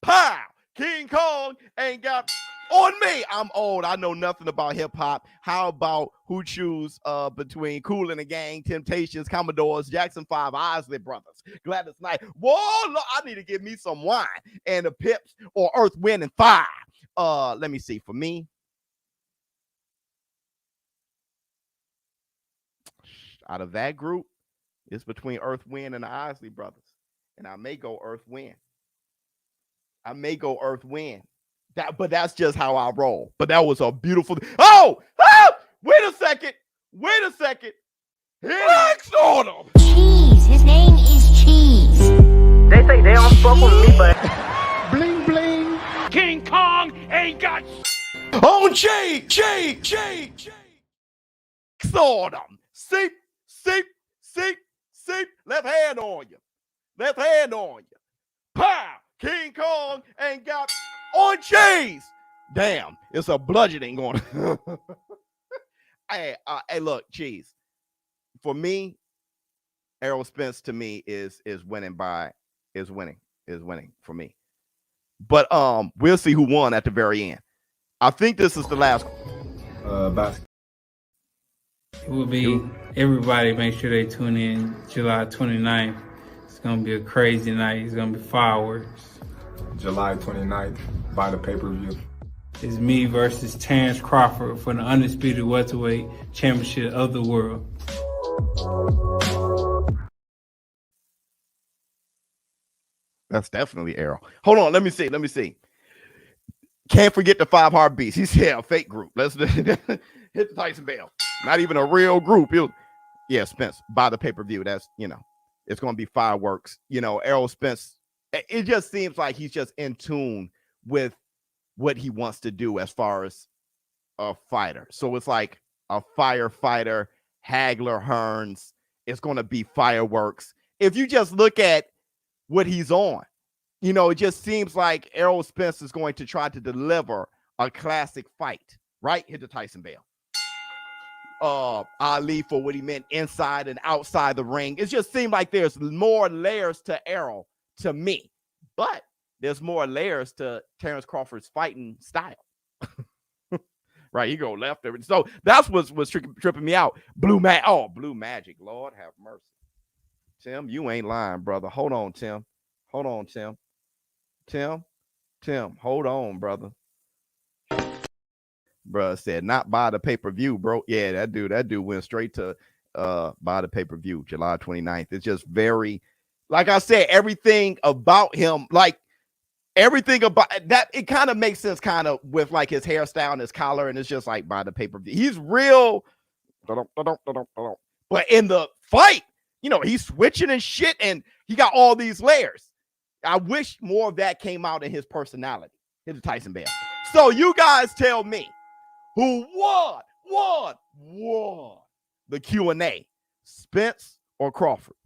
Pow. King Kong ain't got on me. I'm old. I know nothing about hip hop. How about who choose between Kool and the Gang, Temptations, Commodores, Jackson 5, Isley Brothers, Gladys Knight? Whoa, look, I need to give me some wine and the Pips or Earth, Wind, and Fire. Let me see. For me, out of that group, it's between Earth, Wind, and the Isley Brothers. And I may go Earth, Wind. But that's just how I roll. But that was a beautiful. Wait a second. Flex on him. Cheese. His name is Cheese. They say they don't fuck with me, but Bling bling. King Kong ain't got On Cheese. Flex on him. Seep. Left hand on you. Pow. King Kong ain't got on Cheese. Damn, it's a bludgeoning going. Hey, look, Cheese. For me, Errol Spence to me is winning for me. But we'll see who won at the very end. I think this is the last. it will be everybody. Make sure they tune in July 29th. It's gonna be a crazy night. It's gonna be fireworks. July 29th, buy the pay-per-view. It's me versus Terrence Crawford for the undisputed welterweight championship of the world. That's definitely Errol. Hold on, let me see. Can't forget the 5 Heartbeats. He said a fake group. Let's hit the Tyson bell. Not even a real group. Yeah, Spence, buy the pay-per-view. That's, it's going to be fireworks. Errol Spence It just seems like he's just in tune with what he wants to do as far as a fighter. So it's like a firefighter, Hagler Hearns. It's going to be fireworks. If you just look at what he's on, you know, it just seems like Errol Spence is going to try to deliver a classic fight, right? Hit the Tyson bell. Ali for what he meant inside and outside the ring. It just seemed like there's more layers to Errol to me, but there's more layers to Terrence Crawford's fighting style. Right, he go left. So that's what's tripping me out. Blue Magic. Lord have mercy. Tim, you ain't lying, brother. Hold on, Tim. Hold on, Tim. Tim, hold on, brother. Bruh said not buy the pay-per-view, bro. Yeah, that dude went straight to buy the pay-per-view July 29th. It's just very, like I said, everything about him, like everything about that, it kind of makes sense kind of with like his hairstyle and his collar, and it's just like buy the pay-per-view. He's real, but in the fight, you know, he's switching and shit, and he got all these layers. I wish more of that came out in his personality. Hit the Tyson bell. So you guys tell me who won the Q&A, Spence or Crawford?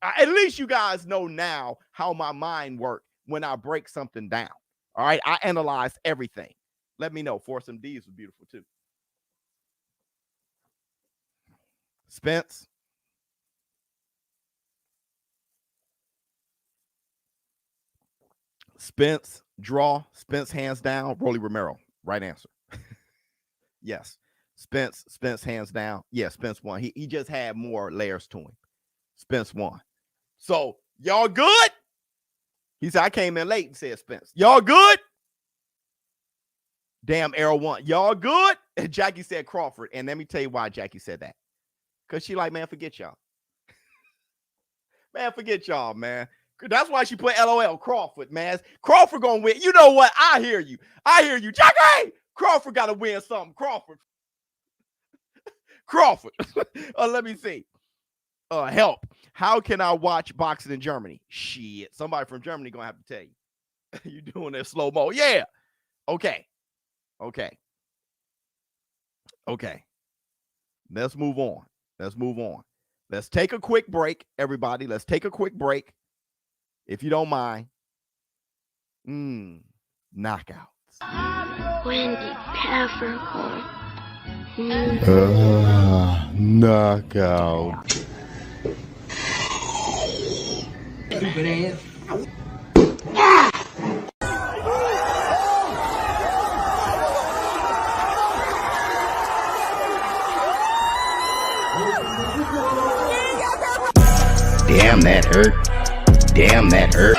At least you guys know now how my mind works when I break something down. All right, I analyze everything. Let me know. Foursome D's was beautiful too. Spence. Spence, draw. Spence, hands down. Rolly Romero, right answer. Yes. Spence, hands down. Yeah, Spence won. He just had more layers to him. Spence won. So, y'all good? He said, I came in late and said Spence. Y'all good? Damn, Errol won. Y'all good? And Jackie said Crawford. And let me tell you why Jackie said that. Because she like, man, forget y'all. Man, forget y'all, man. That's why she put LOL Crawford, man. Crawford gonna win. You know what? I hear you. Jackie! Crawford gotta win something. Crawford. Let me see. Help. How can I watch boxing in Germany? Shit. Somebody from Germany gonna have to tell you. You doing that slow-mo. Yeah. Okay. Let's move on. Let's take a quick break, everybody. Let's take a quick break. If you don't mind. Knockouts. Wendy Peppercorn. Knockout. Stupid ass. Damn, that hurt.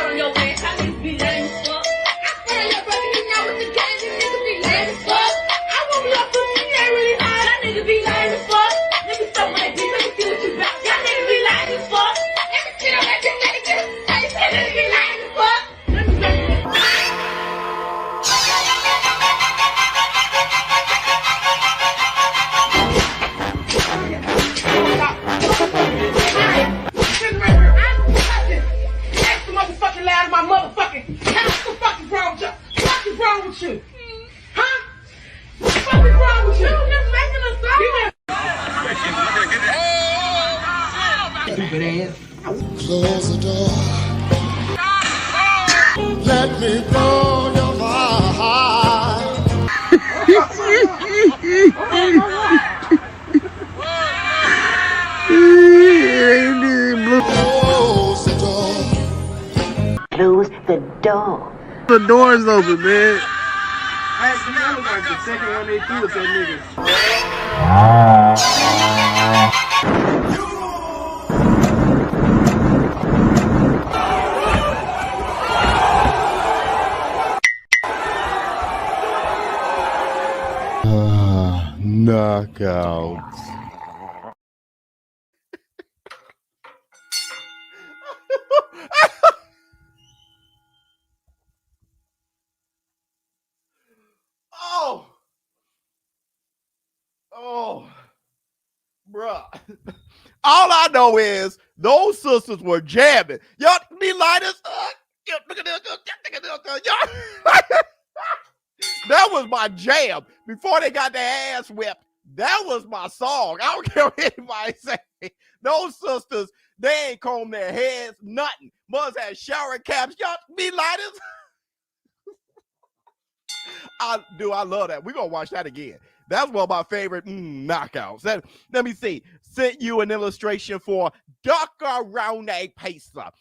Close the door. Let me blow your mind. Close the door. Close the door. The door's open, man. Actually, that was like the second one they threw at that Knockouts. Bruh. All I know is those sisters were jamming. Y'all be lighters. sucker. That was my jam. Before they got their ass whipped, that was my song. I don't care what anybody say. Those sisters, they ain't comb their heads, nothing. Mothers had shower caps. Y'all be lighters. I love that. We're going to watch that again. That's one of my favorite knockouts. Let me see. Sent you an illustration for Duckarone Pacer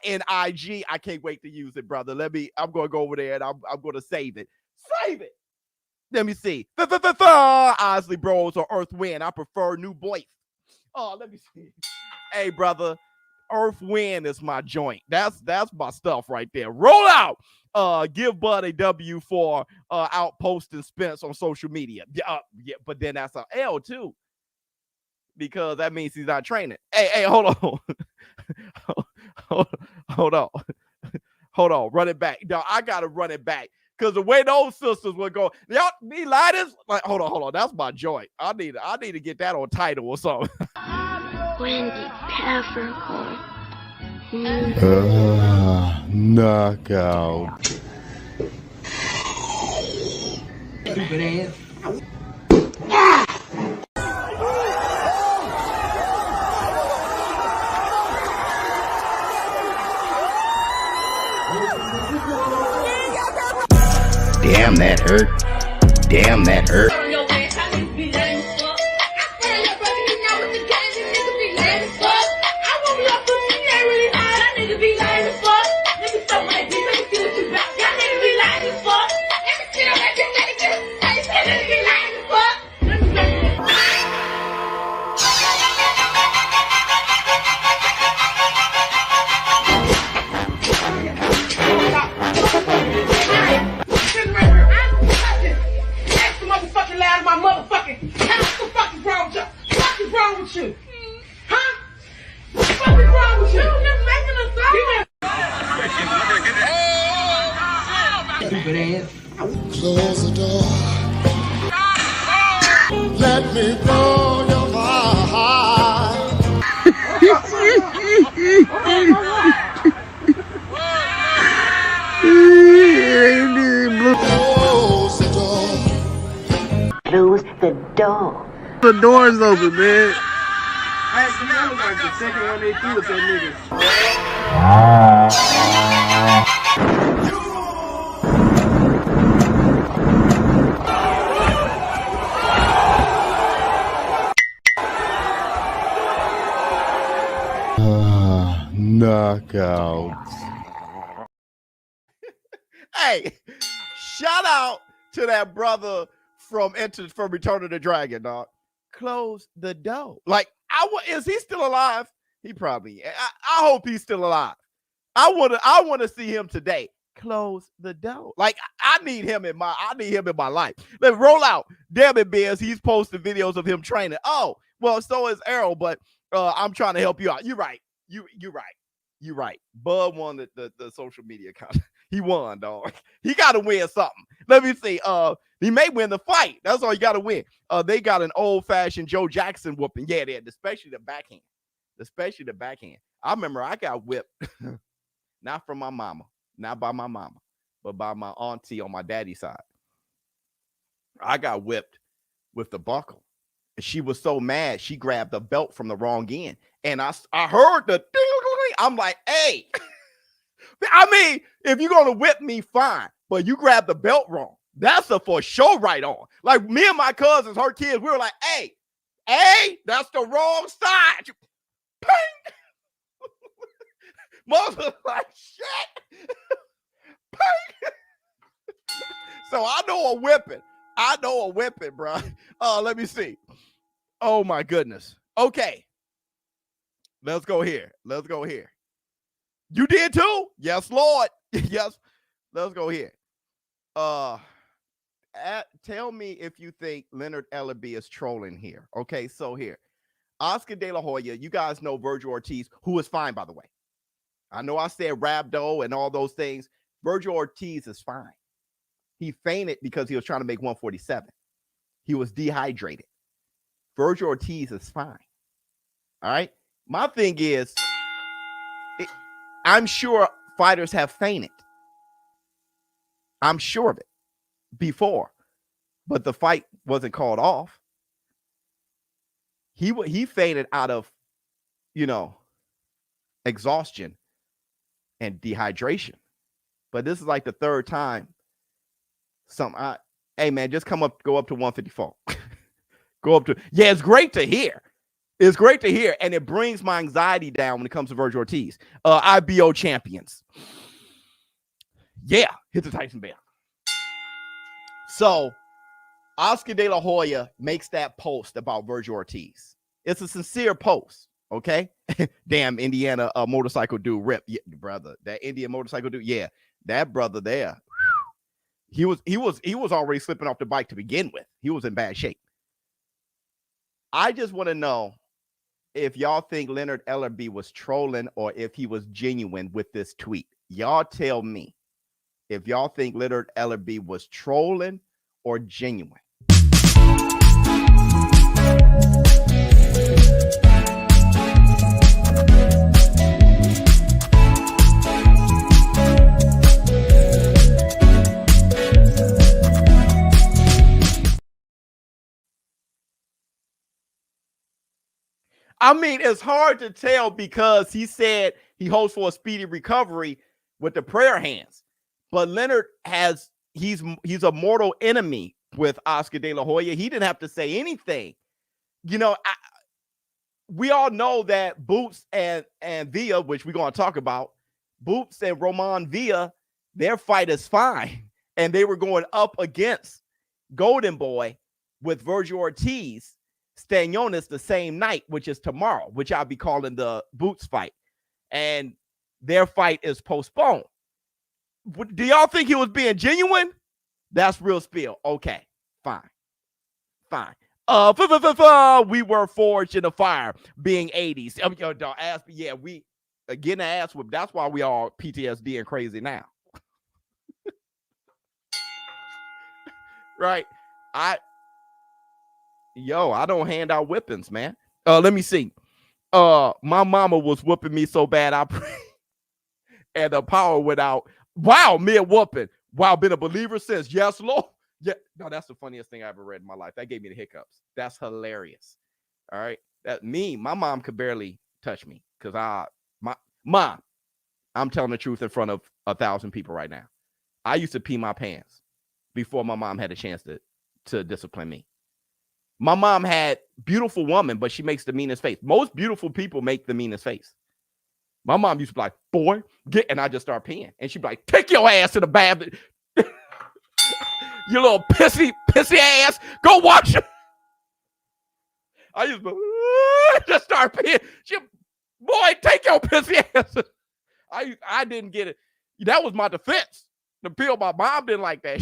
in IG. I can't wait to use it, brother. I'm going to go over there and I'm going to save it. Save it. Let me see. Osley Bros or Earth Wind. I prefer New Voice. Oh, let me see. Hey, brother. Earth Wind is my joint. That's my stuff right there. Roll out. Give Bud a W for outposting Spence on social media. Yeah, but then that's an L too, because that means he's not training. Hey, hold on. hold on. Run it back. No, I gotta run it back. Because the way those sisters would go, y'all be lighters. Like, hold on. That's my joint. I need to get that on title or something. Wendy Peppercorn. Knockout. Stupid ass. Damn, that hurt. Damn, that hurt. Close the door. Let me blow your mind. Close the door. Close the door. The door's open, man. Hey, Canelo like the second one they threw at that Knockouts. Hey, shout out to that brother from Return of the Dragon, dog. Close the door. Like, is he still alive? He probably. I hope he's still alive. I want to see him today. Close the door. Like, I need him in my life. Let's roll out. Damn it, Biz. He's posting videos of him training. Oh, well, so is Errol, but I'm trying to help you out. You're right. You're right. Bud won the social media account. He won, dog. He got to win something. Let me see. He may win the fight. That's all you got to win. They got an old-fashioned Joe Jackson whooping. Yeah, they had, especially the backhand. I remember I got whipped, not from my mama, not by my mama, but by my auntie on my daddy's side. I got whipped with the buckle. And she was so mad, she grabbed the belt from the wrong end. And I heard the ding. I'm like, hey, I mean, if you're going to whip me, fine. But you grabbed the belt wrong. That's a for sure right on. Like, me and my cousins, her kids, we were like, hey, that's the wrong side. Ping. Most was like, shit. Ping. So I know a whipping, bro. Let me see. Oh, my goodness. Okay. Let's go here. You did too? Yes, Lord. Yes. Let's go here. Tell me if you think Leonard Ellaby is trolling here. Okay, so here. Oscar De La Hoya, you guys know Virgil Ortiz, who is fine, by the way. I know I said Rabdo and all those things. Virgil Ortiz is fine. He fainted because he was trying to make 147. He was dehydrated. Virgil Ortiz is fine. All right? My thing is, I'm sure fighters have fainted. I'm sure of it before, but the fight wasn't called off. He fainted out of, exhaustion and dehydration. But this is like the third time. Hey man, just go up to 154. Go up to, yeah, it's great to hear. It's great to hear, and it brings my anxiety down when it comes to Virgil Ortiz. IBO champions. Yeah, hit the Tyson bell. So, Oscar De La Hoya makes that post about Virgil Ortiz. It's a sincere post, okay? Damn, Indiana motorcycle dude, rip, yeah, brother. That Indian motorcycle dude, yeah, that brother there. He was already slipping off the bike to begin with. He was in bad shape. I just want to know if y'all think Leonard Ellerbe was trolling or if he was genuine with this tweet. Y'all tell me if y'all think Leonard Ellerbe was trolling or genuine. I mean, it's hard to tell because he said he hopes for a speedy recovery with the prayer hands. But Leonard he's a mortal enemy with Oscar De La Hoya. He didn't have to say anything. We all know that Boots and Villa, which we're going to talk about, Boots and Roman Villa, their fight is fine. And they were going up against Golden Boy with Virgil Ortiz, Stanionis the same night, which is tomorrow, which I'll be calling the Boots fight. And their fight is postponed. Do y'all think he was being genuine? That's real spiel. Okay, fine. We were forged in the fire, being 80s. Yeah, we getting an ass whipped. That's why we all PTSD and crazy now. Right? I don't hand out whippings, man. Let me see. My mama was whooping me so bad I prayed and the power went out. Wow, mid whooping. Wow, been a believer since. Yes, Lord. Yeah, no, that's the funniest thing I ever read in my life. That gave me the hiccups. That's hilarious. All right. My mom could barely touch me because mom, I'm telling the truth in front of 1,000 people right now. I used to pee my pants before my mom had a chance to discipline me. My mom had beautiful woman, but she makes the meanest face. Most beautiful people make the meanest face. My mom used to be like, boy, and I just start peeing. And she'd be like, take your ass to the bathroom. You little pissy ass. Go watch it. I used to just start peeing. Boy, take your pissy ass. I didn't get it. That was my defense. The pill, my mom didn't like that.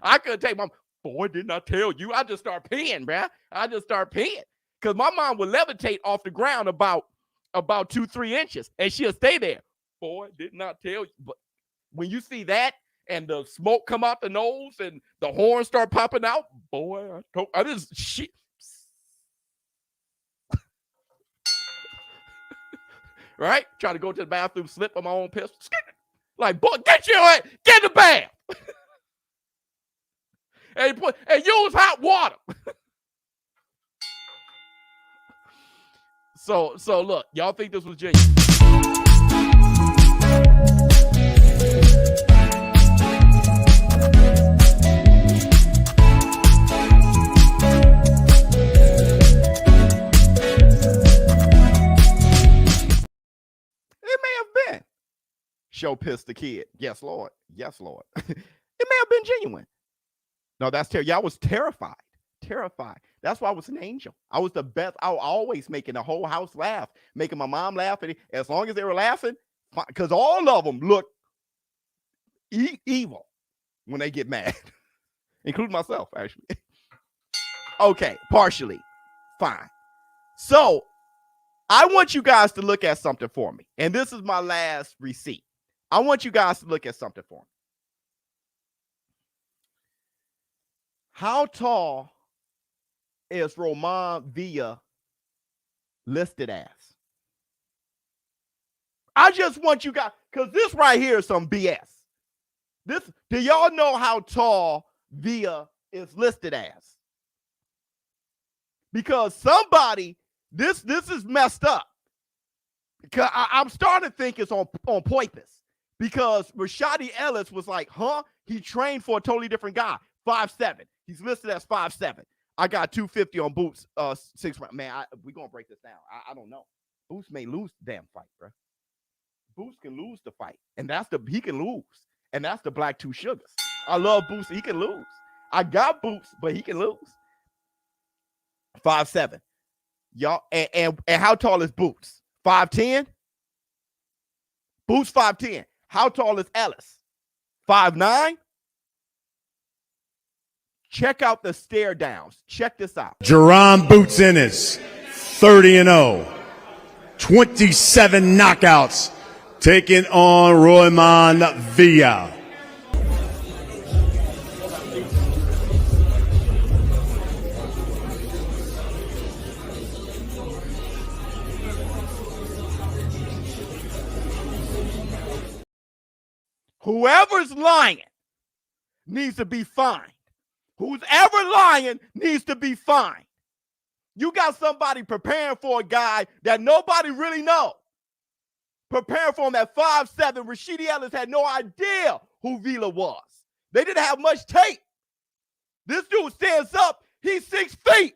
I couldn't take my boy, didn't I tell you? I just start peeing, bruh. I just start peeing. Because my mom would levitate off the ground about 2-3 inches. And she'll stay there. Boy, did not tell you. But when you see that and the smoke come out the nose and the horns start popping out, boy, I just shit. Right? Try to go to the bathroom, slip on my own piss. Like, boy, get in the bath. and use hot water. So look, y'all think this was genuine? It may have been. Show pissed the kid. Yes, Lord. Yes, Lord. It may have been genuine. No, that's terrible. Y'all was terrified. That's why I was an angel. I was the best. I was always making the whole house laugh, making my mom laugh. And as long as they were laughing, because all of them look evil when they get mad, including myself, actually. Okay, partially. Fine. So I want you guys to look at something for me. And this is my last receipt. I want you guys to look at something for me. How tall is Roman Villa listed as? I just want you guys, because this right here is some BS. Do y'all know how tall Villa is listed as? Because somebody, this is messed up. Because I'm starting to think it's on purpose. Because Rashadi Ellis was like, huh? He trained for a totally different guy, 5'7". He's listed as 5'7". I got 250 on Boots, 6 round. Man, we're going to break this down. I don't know. Boots may lose the damn fight, bro. Boots can lose the fight. And he can lose. And that's the Black Two Sugars. I love Boots. He can lose. I got Boots, but he can lose. 5'7". Y'all, and how tall is Boots? 5'10"? Boots 5'10". How tall is Ellis? 5'9"? Check out the stare downs. Check this out. Jermall Boots Ennis, 30-0. 27 knockouts, taking on Royman Villa. Whoever's lying needs to be fined. Who's ever lying needs to be fined. You got somebody preparing for a guy that nobody really knows. Preparing for him at 5'7". Rashidi Ellis had no idea who Villa was. They didn't have much tape. This dude stands up. He's 6 feet.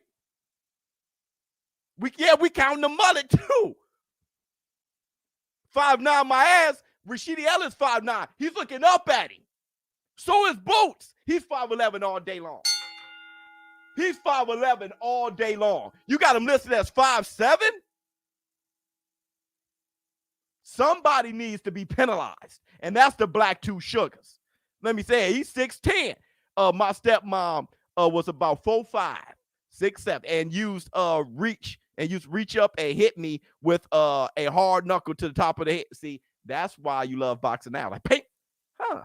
We counting the mullet too. 5'9" my ass. Rashidi Ellis 5'9". He's looking up at him. So is Boots. He's 5'11" all day long. He's 5'11" all day long. You got him listed as 5'7"? Somebody needs to be penalized, and that's the Black Two Sugars. Let me say it. He's 6'10". My stepmom was about 4'5", 6'7", and used reach up and hit me with a hard knuckle to the top of the head. See, that's why you love boxing now. Like, pink, huh?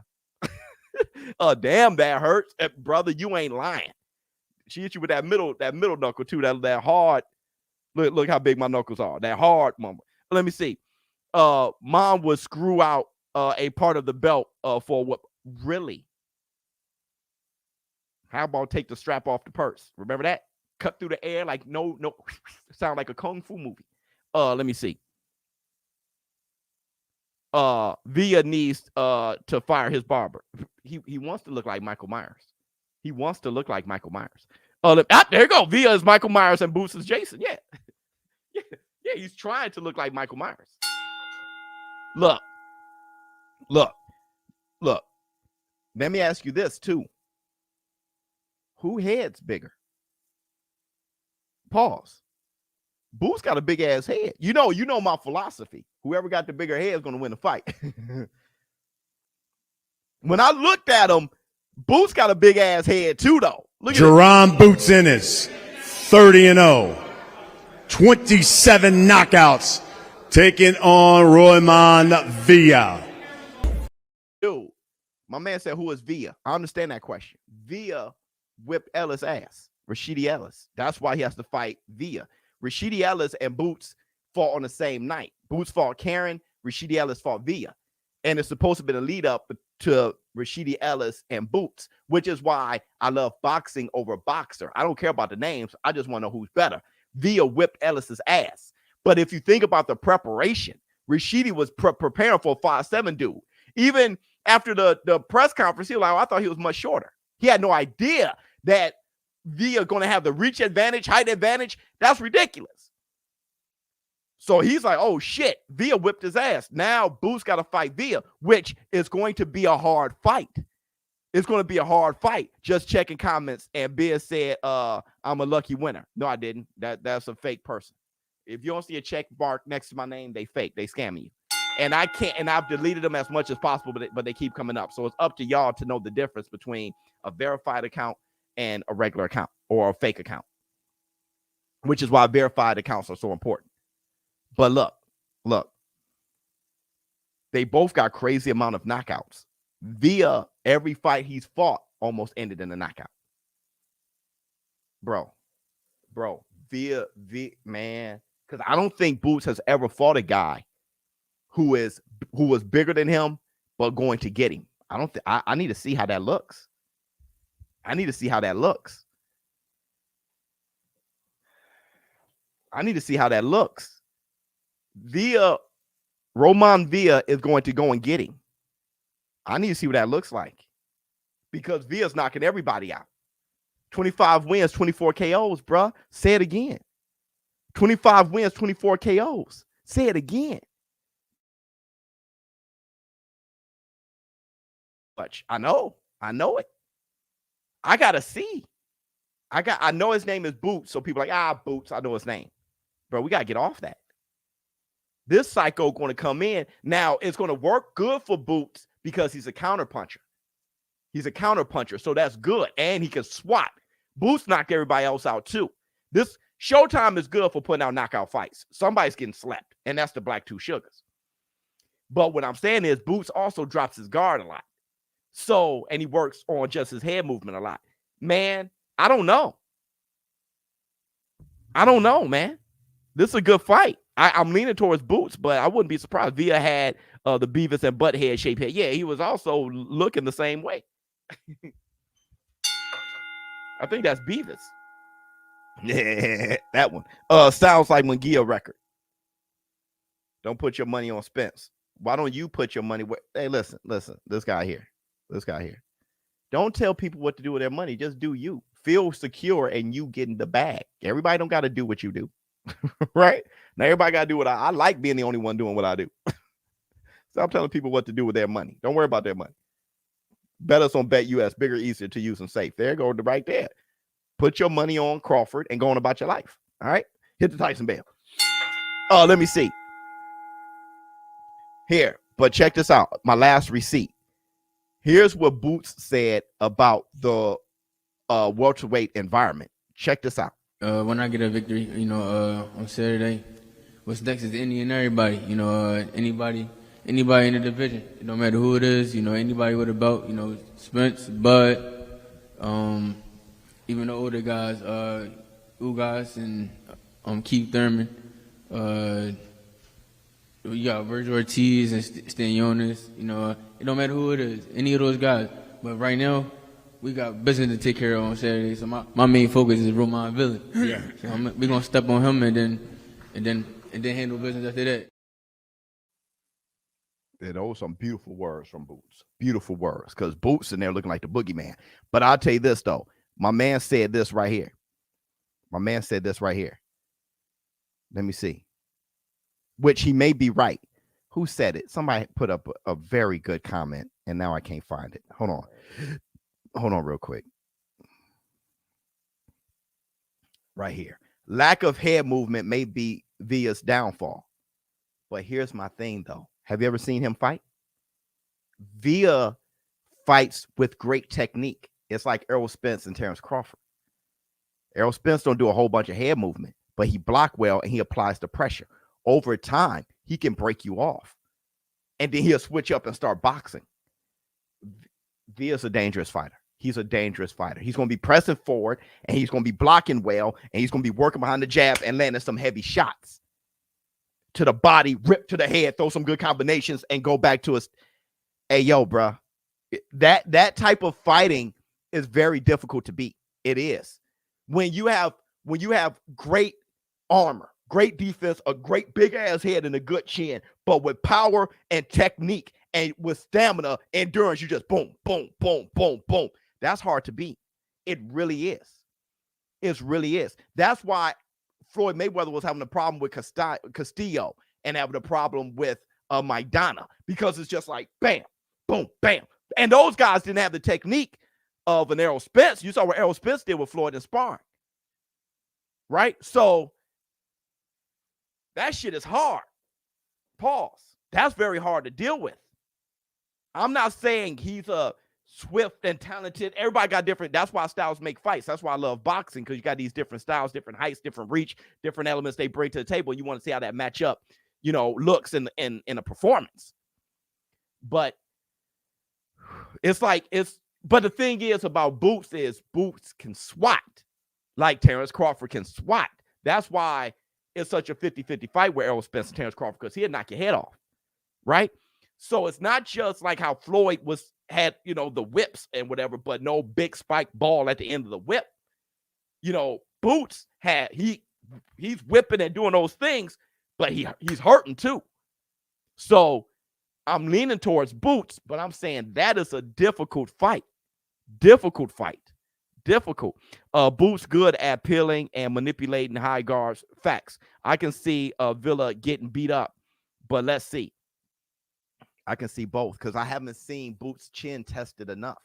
Damn, that hurts, brother. You ain't lying. She hit you with that middle knuckle too. That hard. Look how big my knuckles are. That hard moment. Let me see. Mom would screw out a part of the belt for what? Really? How about take the strap off the purse? Remember that? Cut through the air like no. Sound like a kung fu movie. Let me see. Villa needs to fire his barber. He wants to look like Michael Myers. He wants to look like Michael Myers. There you go. Villa is Michael Myers and Boots is Jason. Yeah. Yeah, he's trying to look like Michael Myers. Look. Let me ask you this too. Who head's bigger? Pause. Boots got a big ass head. You know my philosophy. Whoever got the bigger head is going to win the fight. When I looked at him, Boots got a big ass head too, though. Look at Jermall Boots Ennis, 30-0. 27 knockouts, taking on Royman Villa. Dude, my man said, who is Villa? I understand that question. Villa whipped Ellis' ass. Rashidi Ellis. That's why he has to fight Villa. Rashidi Ellis and Boots fought on the same night. Boots fought Karen. Rashidi Ellis fought Villa. And it's supposed to be the lead up to Rashidi Ellis and Boots, which is why I love boxing over boxer. I don't care about the names. I just want to know who's better. Villa whipped Ellis's ass. But if you think about the preparation, Rashidi was preparing for a 5'7" dude. Even after the press conference, he was like, I thought he was much shorter. He had no idea that Villa going to have the reach advantage, height advantage. That's ridiculous. So he's like, oh shit, Villa whipped his ass. Now Boots got to fight Villa, which is going to be a hard fight. It's going to be a hard fight. Just checking comments, and Biz said, I'm a lucky winner. No, I didn't. That's a fake person. If you don't see a check mark next to my name, they fake. They scamming you. And I can't, and I've deleted them as much as possible, but they keep coming up. So it's up to y'all to know the difference between a verified account and a regular account or a fake account, which is why verified accounts are so important. But look, they both got crazy amount of knockouts. Via every fight he's fought almost ended in a knockout. Bro, Via, man, because I don't think Boots has ever fought a guy who was bigger than him, but going to get him. I don't think I need to see how that looks. I need to see how that looks. Roman Villa is going to go and get him. I need to see what that looks like because Villa's knocking everybody out. 25 wins, 24 KOs, bruh. Say it again. 25 wins, 24 KOs. Say it again. I know it. I gotta see. I know his name is Boots, so people are like, Boots, I know his name. Bro, we gotta get off that. This psycho going to come in. Now, it's going to work good for Boots because he's a counterpuncher. So that's good. And he can swat. Boots knocked everybody else out too. This Showtime is good for putting out knockout fights. Somebody's getting slapped, and that's the Black Two Sugars. But what I'm saying is Boots also drops his guard a lot. So, and he works on just his head movement a lot. Man, I don't know, man. This is a good fight. I'm leaning towards Boots, but I wouldn't be surprised. Villa had the Beavis and Butthead shaped head. Yeah, he was also looking the same way. I think that's Beavis. Yeah, that one. Sounds like Munguia record. Don't put your money on Spence. Why don't you put your money where? Hey, listen. This guy here. Don't tell people what to do with their money. Just do you. Feel secure and you get in the bag. Everybody don't got to do what you do. Right? Now everybody got to do what I like being the only one doing what I do. Stop telling people what to do with their money. Don't worry about their money. Bet us on BetUS. Bigger, easier to use and safe. There go right there. Put your money on Crawford and go on about your life. All right? Hit the Tyson bell. Oh, let me see. Here, but check this out. My last receipt. Here's what Boots said about the welterweight environment. Check this out. When I get a victory, on Saturday, what's next is any and everybody. Anybody in the division. It don't matter who it is. Anybody with a belt. Spence, Bud, even the older guys, Ugas and Keith Thurman. We got Virgil Ortiz and Stanionis. It don't matter who it is, any of those guys. But right now, we got business to take care of on Saturday. So my main focus is Roman Villa. Yeah. So we're gonna step on him and then handle business after that. Yeah, those are some beautiful words from Boots. Beautiful words, because Boots in there looking like the boogeyman. But I'll tell you this though, my man said this right here. Let me see. Which he may be right. Who said it? Somebody put up a very good comment, and now I can't find it. Hold on real quick. Right here. Lack of head movement may be Villa's downfall. But here's my thing, though. Have you ever seen him fight? Villa fights with great technique. It's like Errol Spence and Terrence Crawford. Errol Spence don't do a whole bunch of head movement, but he block well and he applies the pressure. Over time, he can break you off. And then he'll switch up and start boxing. Villa's a dangerous fighter. He's a dangerous fighter. He's going to be pressing forward, and he's going to be blocking well, and he's going to be working behind the jab and landing some heavy shots to the body, rip to the head, throw some good combinations, and go back to us. Hey, yo, bro, that type of fighting is very difficult to beat. It is. When you have great armor, great defense, a great big ass head, and a good chin, but with power and technique and with stamina, endurance, you just boom, boom, boom, boom, boom. That's hard to beat. It really is. It really is. That's why Floyd Mayweather was having a problem with Castillo and having a problem with Maidana, because it's just like bam, boom, bam. And those guys didn't have the technique of an Errol Spence. You saw what Errol Spence did with Floyd in sparring, right? So that shit is hard. Pause. That's very hard to deal with. I'm not saying he's a swift and talented. Everybody got different. That's why styles make fights. That's why I love boxing, because you got these different styles, different heights, different reach, different elements they bring to the table. You want to see how that match up, looks in a performance. But but the thing is about Boots is Boots can swat like Terrence Crawford can swat. That's why it's such a 50-50 fight with Errol Spence and Terrence Crawford, because he'll knock your head off, right? So it's not just like how Floyd had, you know, the whips and whatever, but no big spike ball at the end of the whip. You know, Boots he's whipping and doing those things, but he's hurting too. So I'm leaning towards Boots, but I'm saying that is a difficult fight. Difficult. Boots good at peeling and manipulating high guards. Facts. I can see Villa getting beat up, but let's see. I can see both because I haven't seen Boots' chin tested enough.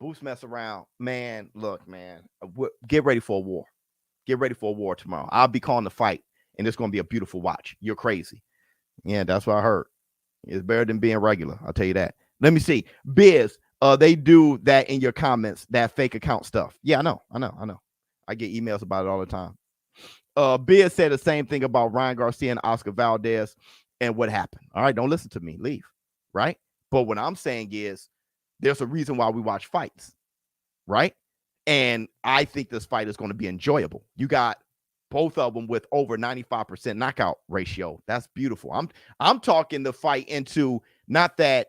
Boots mess around. Man, look, man. Get ready for a war. Get ready for a war tomorrow. I'll be calling the fight, and it's going to be a beautiful watch. You're crazy. Yeah, that's what I heard. It's better than being regular. I'll tell you that. Let me see. Biz, they do that in your comments, that fake account stuff. Yeah, I know. I get emails about it all the time. Biz said the same thing about Ryan Garcia and Oscar Valdez and what happened. All right, don't listen to me. Leave. Right? But what I'm saying is there's a reason why we watch fights. Right? And I think this fight is going to be enjoyable. You got both of them with over 95% knockout ratio. That's beautiful. I'm talking the fight into not that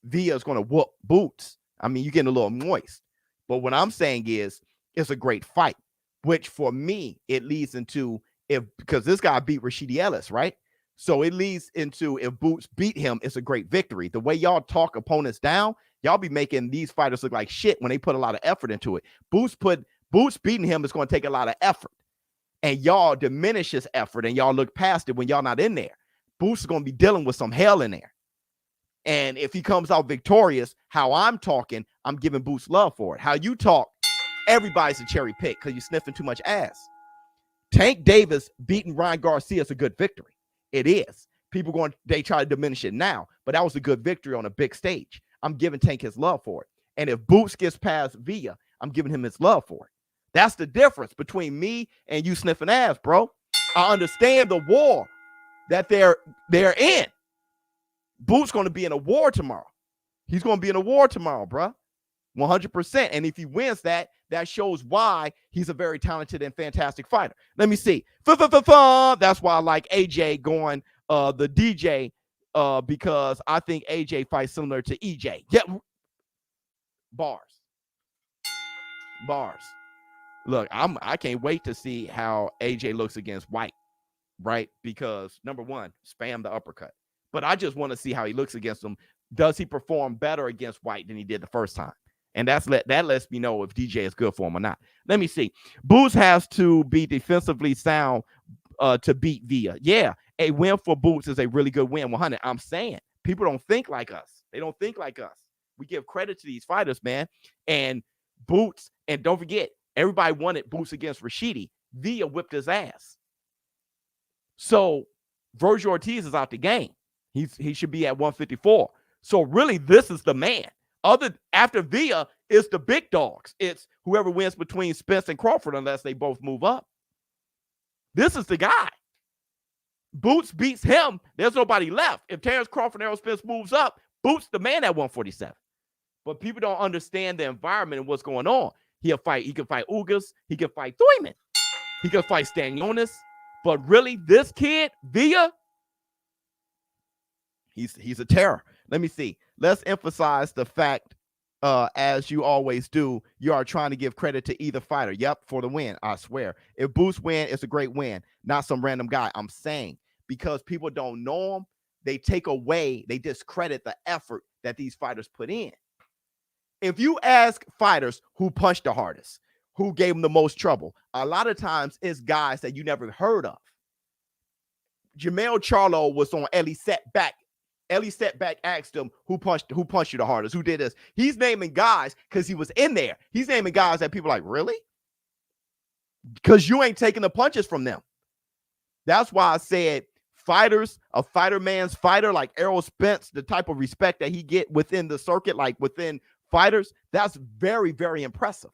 Villa is going to whoop Boots. I mean, you're getting a little moist. But what I'm saying is it's a great fight, which for me, it leads into because this guy beat Rashidi Ellis, right? So it leads into if Boots beat him, it's a great victory. The way y'all talk opponents down, y'all be making these fighters look like shit when they put a lot of effort into it. Boots beating him is going to take a lot of effort. And y'all diminish his effort and y'all look past it when y'all not in there. Boots is going to be dealing with some hell in there. And if he comes out victorious, how I'm talking, I'm giving Boots love for it. How you talk, everybody's a cherry pick because you're sniffing too much ass. Tank Davis beating Ryan Garcia is a good victory. It is. People they try to diminish it now, but that was a good victory on a big stage. I'm giving Tank his love for it. And if Boots gets past Villa, I'm giving him his love for it. That's the difference between me and you sniffing ass, bro. I understand the war that they're in. Boots going to be in a war tomorrow. He's going to be in a war tomorrow, bro. 100%. And if he wins that shows why he's a very talented and fantastic fighter. Let me see. That's why I like AJ going the DJ because I think AJ fights similar to EJ. Yeah. Bars. Look, I can't wait to see how AJ looks against White, right? Because number one, spam the uppercut. But I just want to see how he looks against him. Does he perform better against White than he did the first time? And that lets me know if DJ is good for him or not. Let me see. Boots has to be defensively sound to beat Villa. Yeah, a win for Boots is a really good win. 100. I'm saying people don't think like us. They don't think like us. We give credit to these fighters, man. And Boots, and don't forget, everybody wanted Boots against Rashidi. Villa whipped his ass. So Virgil Ortiz is out the game. He should be at 154. So really, this is the man. After Villa, it's the big dogs. It's whoever wins between Spence and Crawford, unless they both move up. This is the guy. Boots beats him. There's nobody left. If Terrence Crawford and Errol Spence moves up, Boots the man at 147. But people don't understand the environment and what's going on. He can fight Ugas. He can fight Thuyman. He can fight Stanionis. But really, this kid, Villa, he's a terror. Let me see. Let's emphasize the fact, as you always do, you are trying to give credit to either fighter. Yep, for the win, I swear. If Boots win, it's a great win, not some random guy. I'm saying because people don't know him, they discredit the effort that these fighters put in. If you ask fighters who punched the hardest, who gave them the most trouble, a lot of times it's guys that you never heard of. Jermall Charlo was on Ellie Setback. Ellie Setback asked him who punched you the hardest, who did this. He's naming guys because he was in there. He's naming guys that people are like, really? Because you ain't taking the punches from them. That's why I said fighters, a fighter man's fighter like Errol Spence, the type of respect that he get within the circuit, like within fighters, that's very, very impressive.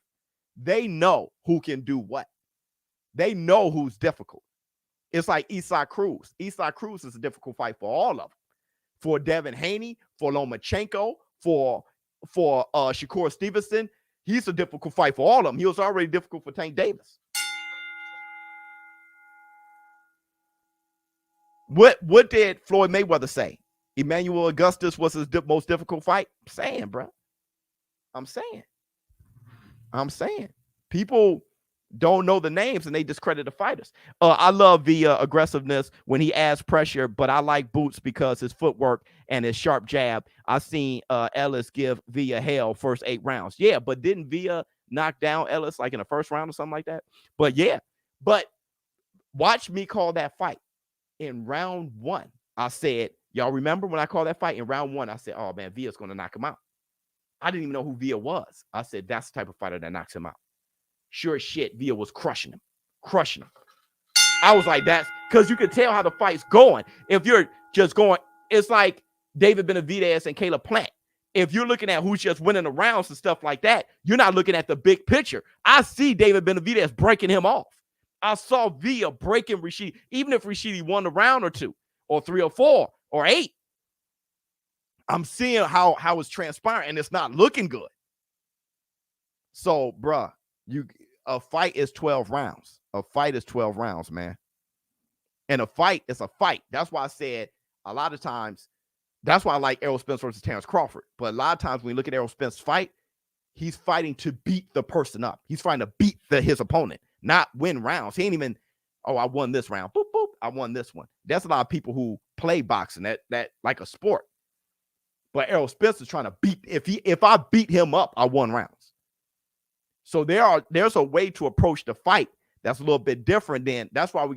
They know who can do what. They know who's difficult. It's like Isaac Cruz. Isaac Cruz is a difficult fight for all of them. For Devin Haney, for Lomachenko, for Shakur Stevenson, he's a difficult fight for all of them. He was already difficult for Tank Davis. What did Floyd Mayweather say? Emmanuel Augustus was his most difficult fight. I'm saying, bro. I'm saying. People don't know the names and they discredit the fighters. I love the aggressiveness when he adds pressure, but I like Boots because his footwork and his sharp jab. I seen Ellis give Villa hell first 8 rounds. Yeah, but didn't Villa knock down Ellis like in the first round or something like that? But yeah, but watch me call that fight in round 1. I said, y'all remember when I called that fight in round 1? I said, oh man, Villa's going to knock him out. I didn't even know who Villa was. I said, that's the type of fighter that knocks him out. Sure as shit, Villa was crushing him. I was like, that's because you can tell how the fight's going. If you're just going, it's like David Benavidez and Caleb Plant. If you're looking at who's just winning the rounds and stuff like that, you're not looking at the big picture. I see David Benavidez breaking him off. I saw Villa breaking Rashidi, even if Rashidi won a round or 2 or 3 or 4 or 8. I'm seeing how it's transpiring, and it's not looking good. So, bruh, a fight is 12 rounds. A fight is 12 rounds, man. And a fight is a fight. That's why I said a lot of times, that's why I like Errol Spence versus Terrence Crawford. But a lot of times when you look at Errol Spence fight, he's fighting to beat the person up. He's trying to beat his opponent, not win rounds. He ain't even, oh, I won this round. Boop, boop, I won this one. There's a lot of people who play boxing that like a sport. But Errol Spence is trying to beat, if I beat him up, I won rounds. So there's a way to approach the fight that's a little bit different than, that's why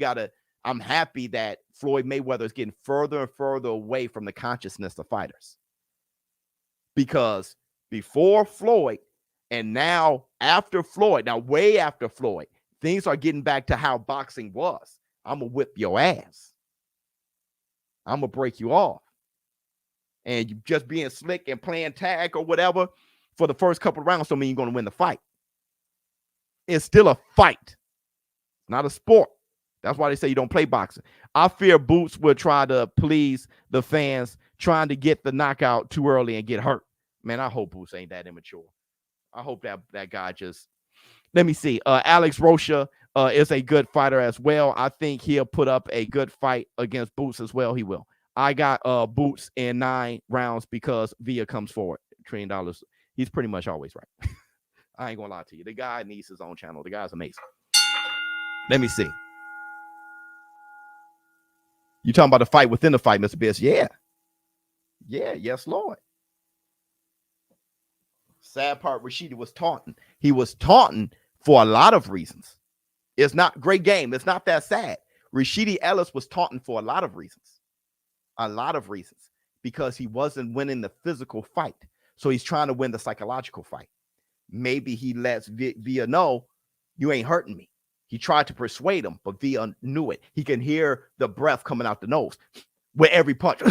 I'm happy that Floyd Mayweather is getting further and further away from the consciousness of fighters. Because before Floyd and now after Floyd, now way after Floyd, things are getting back to how boxing was. I'm going to whip your ass. I'm going to break you off. And you just being slick and playing tag or whatever for the first couple of rounds don't mean you're going to win the fight. It's still a fight, not a sport. That's why they say you don't play boxing. I fear Boots will try to please the fans, trying to get the knockout too early and get hurt. Man, I hope Boots ain't that immature. I hope that guy just, let me see. Alex Rocha is a good fighter as well. I think he'll put up a good fight against Boots as well. He will. I got Boots in 9 rounds because Villa comes forward. $1 trillion. He's pretty much always right. I ain't gonna lie to you. The guy needs his own channel. The guy's amazing. Let me see. You talking about the fight within the fight, Mr. Biz? Yeah. Yes, Lord. Sad part, Rashidi was taunting. He was taunting for a lot of reasons. It's not great game. It's not that sad. Rashidi Ellis was taunting for a lot of reasons. Because he wasn't winning the physical fight. So he's trying to win the psychological fight. Maybe he lets Villa know, you ain't hurting me. He tried to persuade him, but Villa knew it. He can hear the breath coming out the nose with every punch,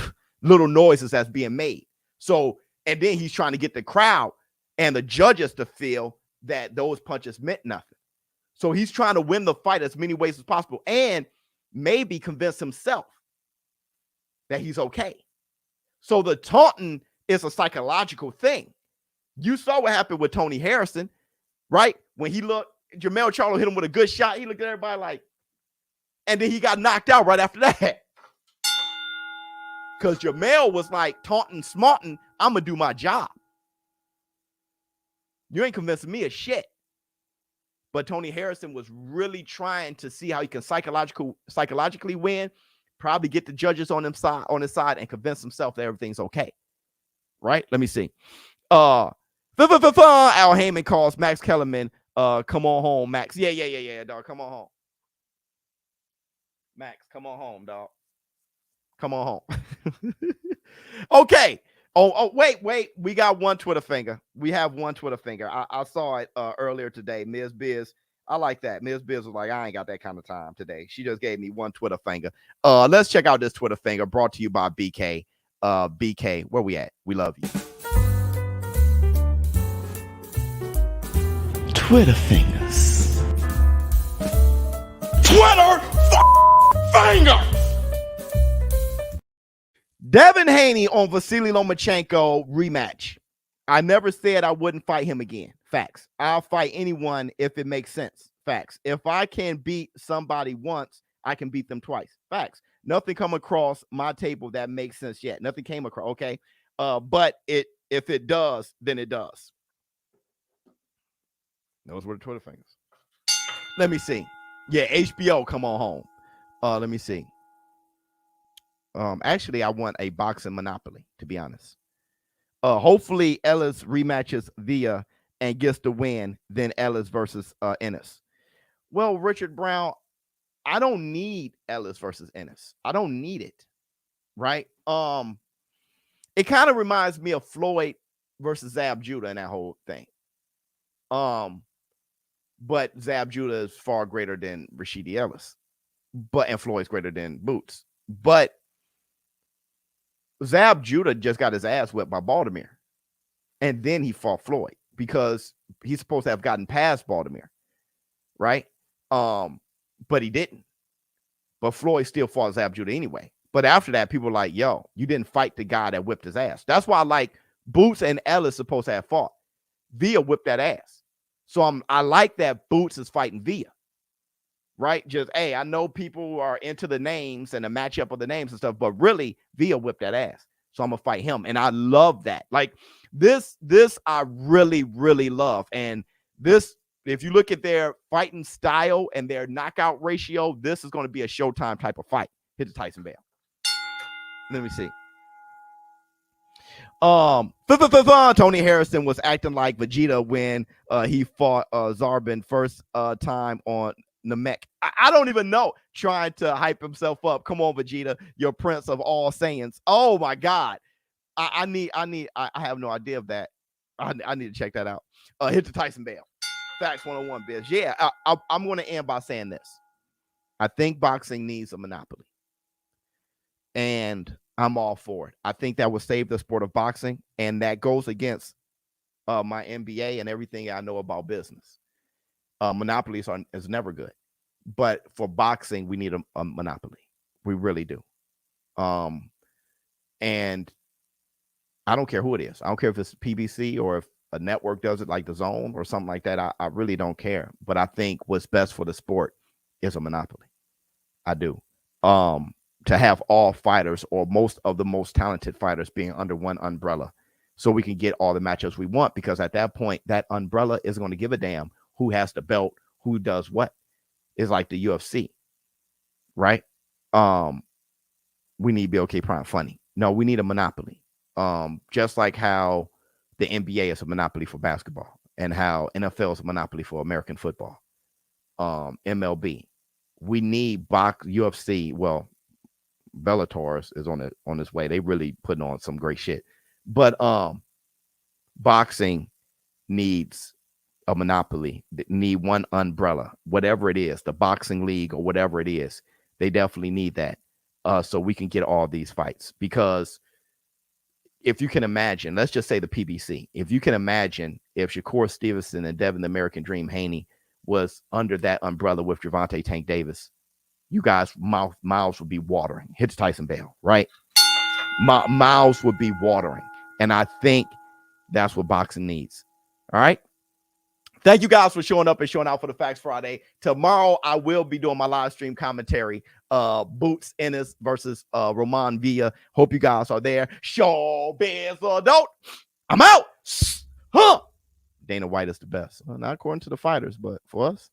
little noises that's being made. So, and then he's trying to get the crowd and the judges to feel that those punches meant nothing. So he's trying to win the fight as many ways as possible and maybe convince himself that he's okay. So the taunting is a psychological thing. You saw what happened with Tony Harrison, right? When he looked, Jermall Charlo hit him with a good shot. He looked at everybody like, and then he got knocked out right after that. Because Jermell was like taunting, smarting, I'm going to do my job. You ain't convincing me of shit. But Tony Harrison was really trying to see how he can psychologically win, probably get the judges on his side and convince himself that everything's okay. Right? Let me see. Al Heyman calls Max Kellerman, come on home, Max. Yeah, dog. Come on home. Max, come on home, dog. Come on home. Okay. Oh, wait. We got one Twitter finger. We have one Twitter finger. I saw it earlier today. Ms. Biz. I like that. Ms. Biz was like, I ain't got that kind of time today. She just gave me one Twitter finger. Let's check out this Twitter finger brought to you by BK. BK, where we at? We love you. Twitter fingers. Twitter fingers. Devin Haney on Vasily Lomachenko rematch. I never said I wouldn't fight him again. Facts. I'll fight anyone if it makes sense. Facts. If I can beat somebody once, I can beat them twice. Facts. Nothing come across my table that makes sense yet. Nothing came across. Okay. But if it does, then it does. Those were the Twitter fingers. Let me see. Yeah, HBO, come on home. Let me see. Actually, I want a boxing monopoly, to be honest. Hopefully Ellis rematches Villa and gets the win, then Ellis versus Ennis. Well, Richard Brown, I don't need Ellis versus Ennis. I don't need it. Right? It kind of reminds me of Floyd versus Zab Judah and that whole thing. But Zab Judah is far greater than Rashidi Ellis. And Floyd's greater than Boots. But Zab Judah just got his ass whipped by Baltimore. And then he fought Floyd because he's supposed to have gotten past Baltimore. Right? But he didn't. But Floyd still fought Zab Judah anyway. But after that, people were like, yo, you didn't fight the guy that whipped his ass. That's why like Boots and Ellis supposed to have fought. Villa whipped that ass. So I like that Boots is fighting Villa. Right? Just, hey, I know people are into the names and the matchup of the names and stuff, but really, Villa whipped that ass. So I'm going to fight him. And I love that. Like this I really, really love. And this, if you look at their fighting style and their knockout ratio, this is going to be a Showtime type of fight. Hit the Tyson Bale. Let me see. Tony Harrison was acting like Vegeta when he fought Zarbin first time on Namek. I don't even know. Trying to hype himself up. Come on, Vegeta, your prince of all Saiyans. Oh my God. I have no idea of that. I need to check that out. Hit the Tyson Bale. Facts 101, Biz. Yeah, I'm going to end by saying this. I think boxing needs a monopoly. And I'm all for it. I think that will save the sport of boxing. And that goes against my MBA and everything I know about business. Monopolies is never good. But for boxing, we need a monopoly. We really do. And I don't care who it is. I don't care if it's PBC or if a network does it like The Zone or something like that. I really don't care. But I think what's best for the sport is a monopoly. I do. To have all fighters or most of the most talented fighters being under one umbrella so we can get all the matchups we want, because at that point, that umbrella is going to give a damn who has the belt, who does what. It's like the UFC, right? We need BOK Prime Funny. No, we need a monopoly. Just like how the NBA is a monopoly for basketball and how NFL is a monopoly for American football. MLB. We need UFC. Well, Bellator is on its way. They really putting on some great shit. But boxing needs a monopoly. They need one umbrella, whatever it is, the boxing league or whatever it is. They definitely need that so we can get all these fights. Because if you can imagine, let's just say the PBC, if you can imagine if Shakur Stevenson and Devin the American Dream Haney was under that umbrella with Gervonta Tank Davis, you guys' mouths would be watering. Hit the Tyson Bale, right? Mouths would be watering. And I think that's what boxing needs. All right. Thank you guys for showing up and showing out for the Facts Friday. Tomorrow, I will be doing my live stream commentary. Boots Ennis versus Roman Villa. Hope you guys are there. ShowBizz Adult. I'm out. Huh. Dana White is the best. Well, not according to the fighters, but for us.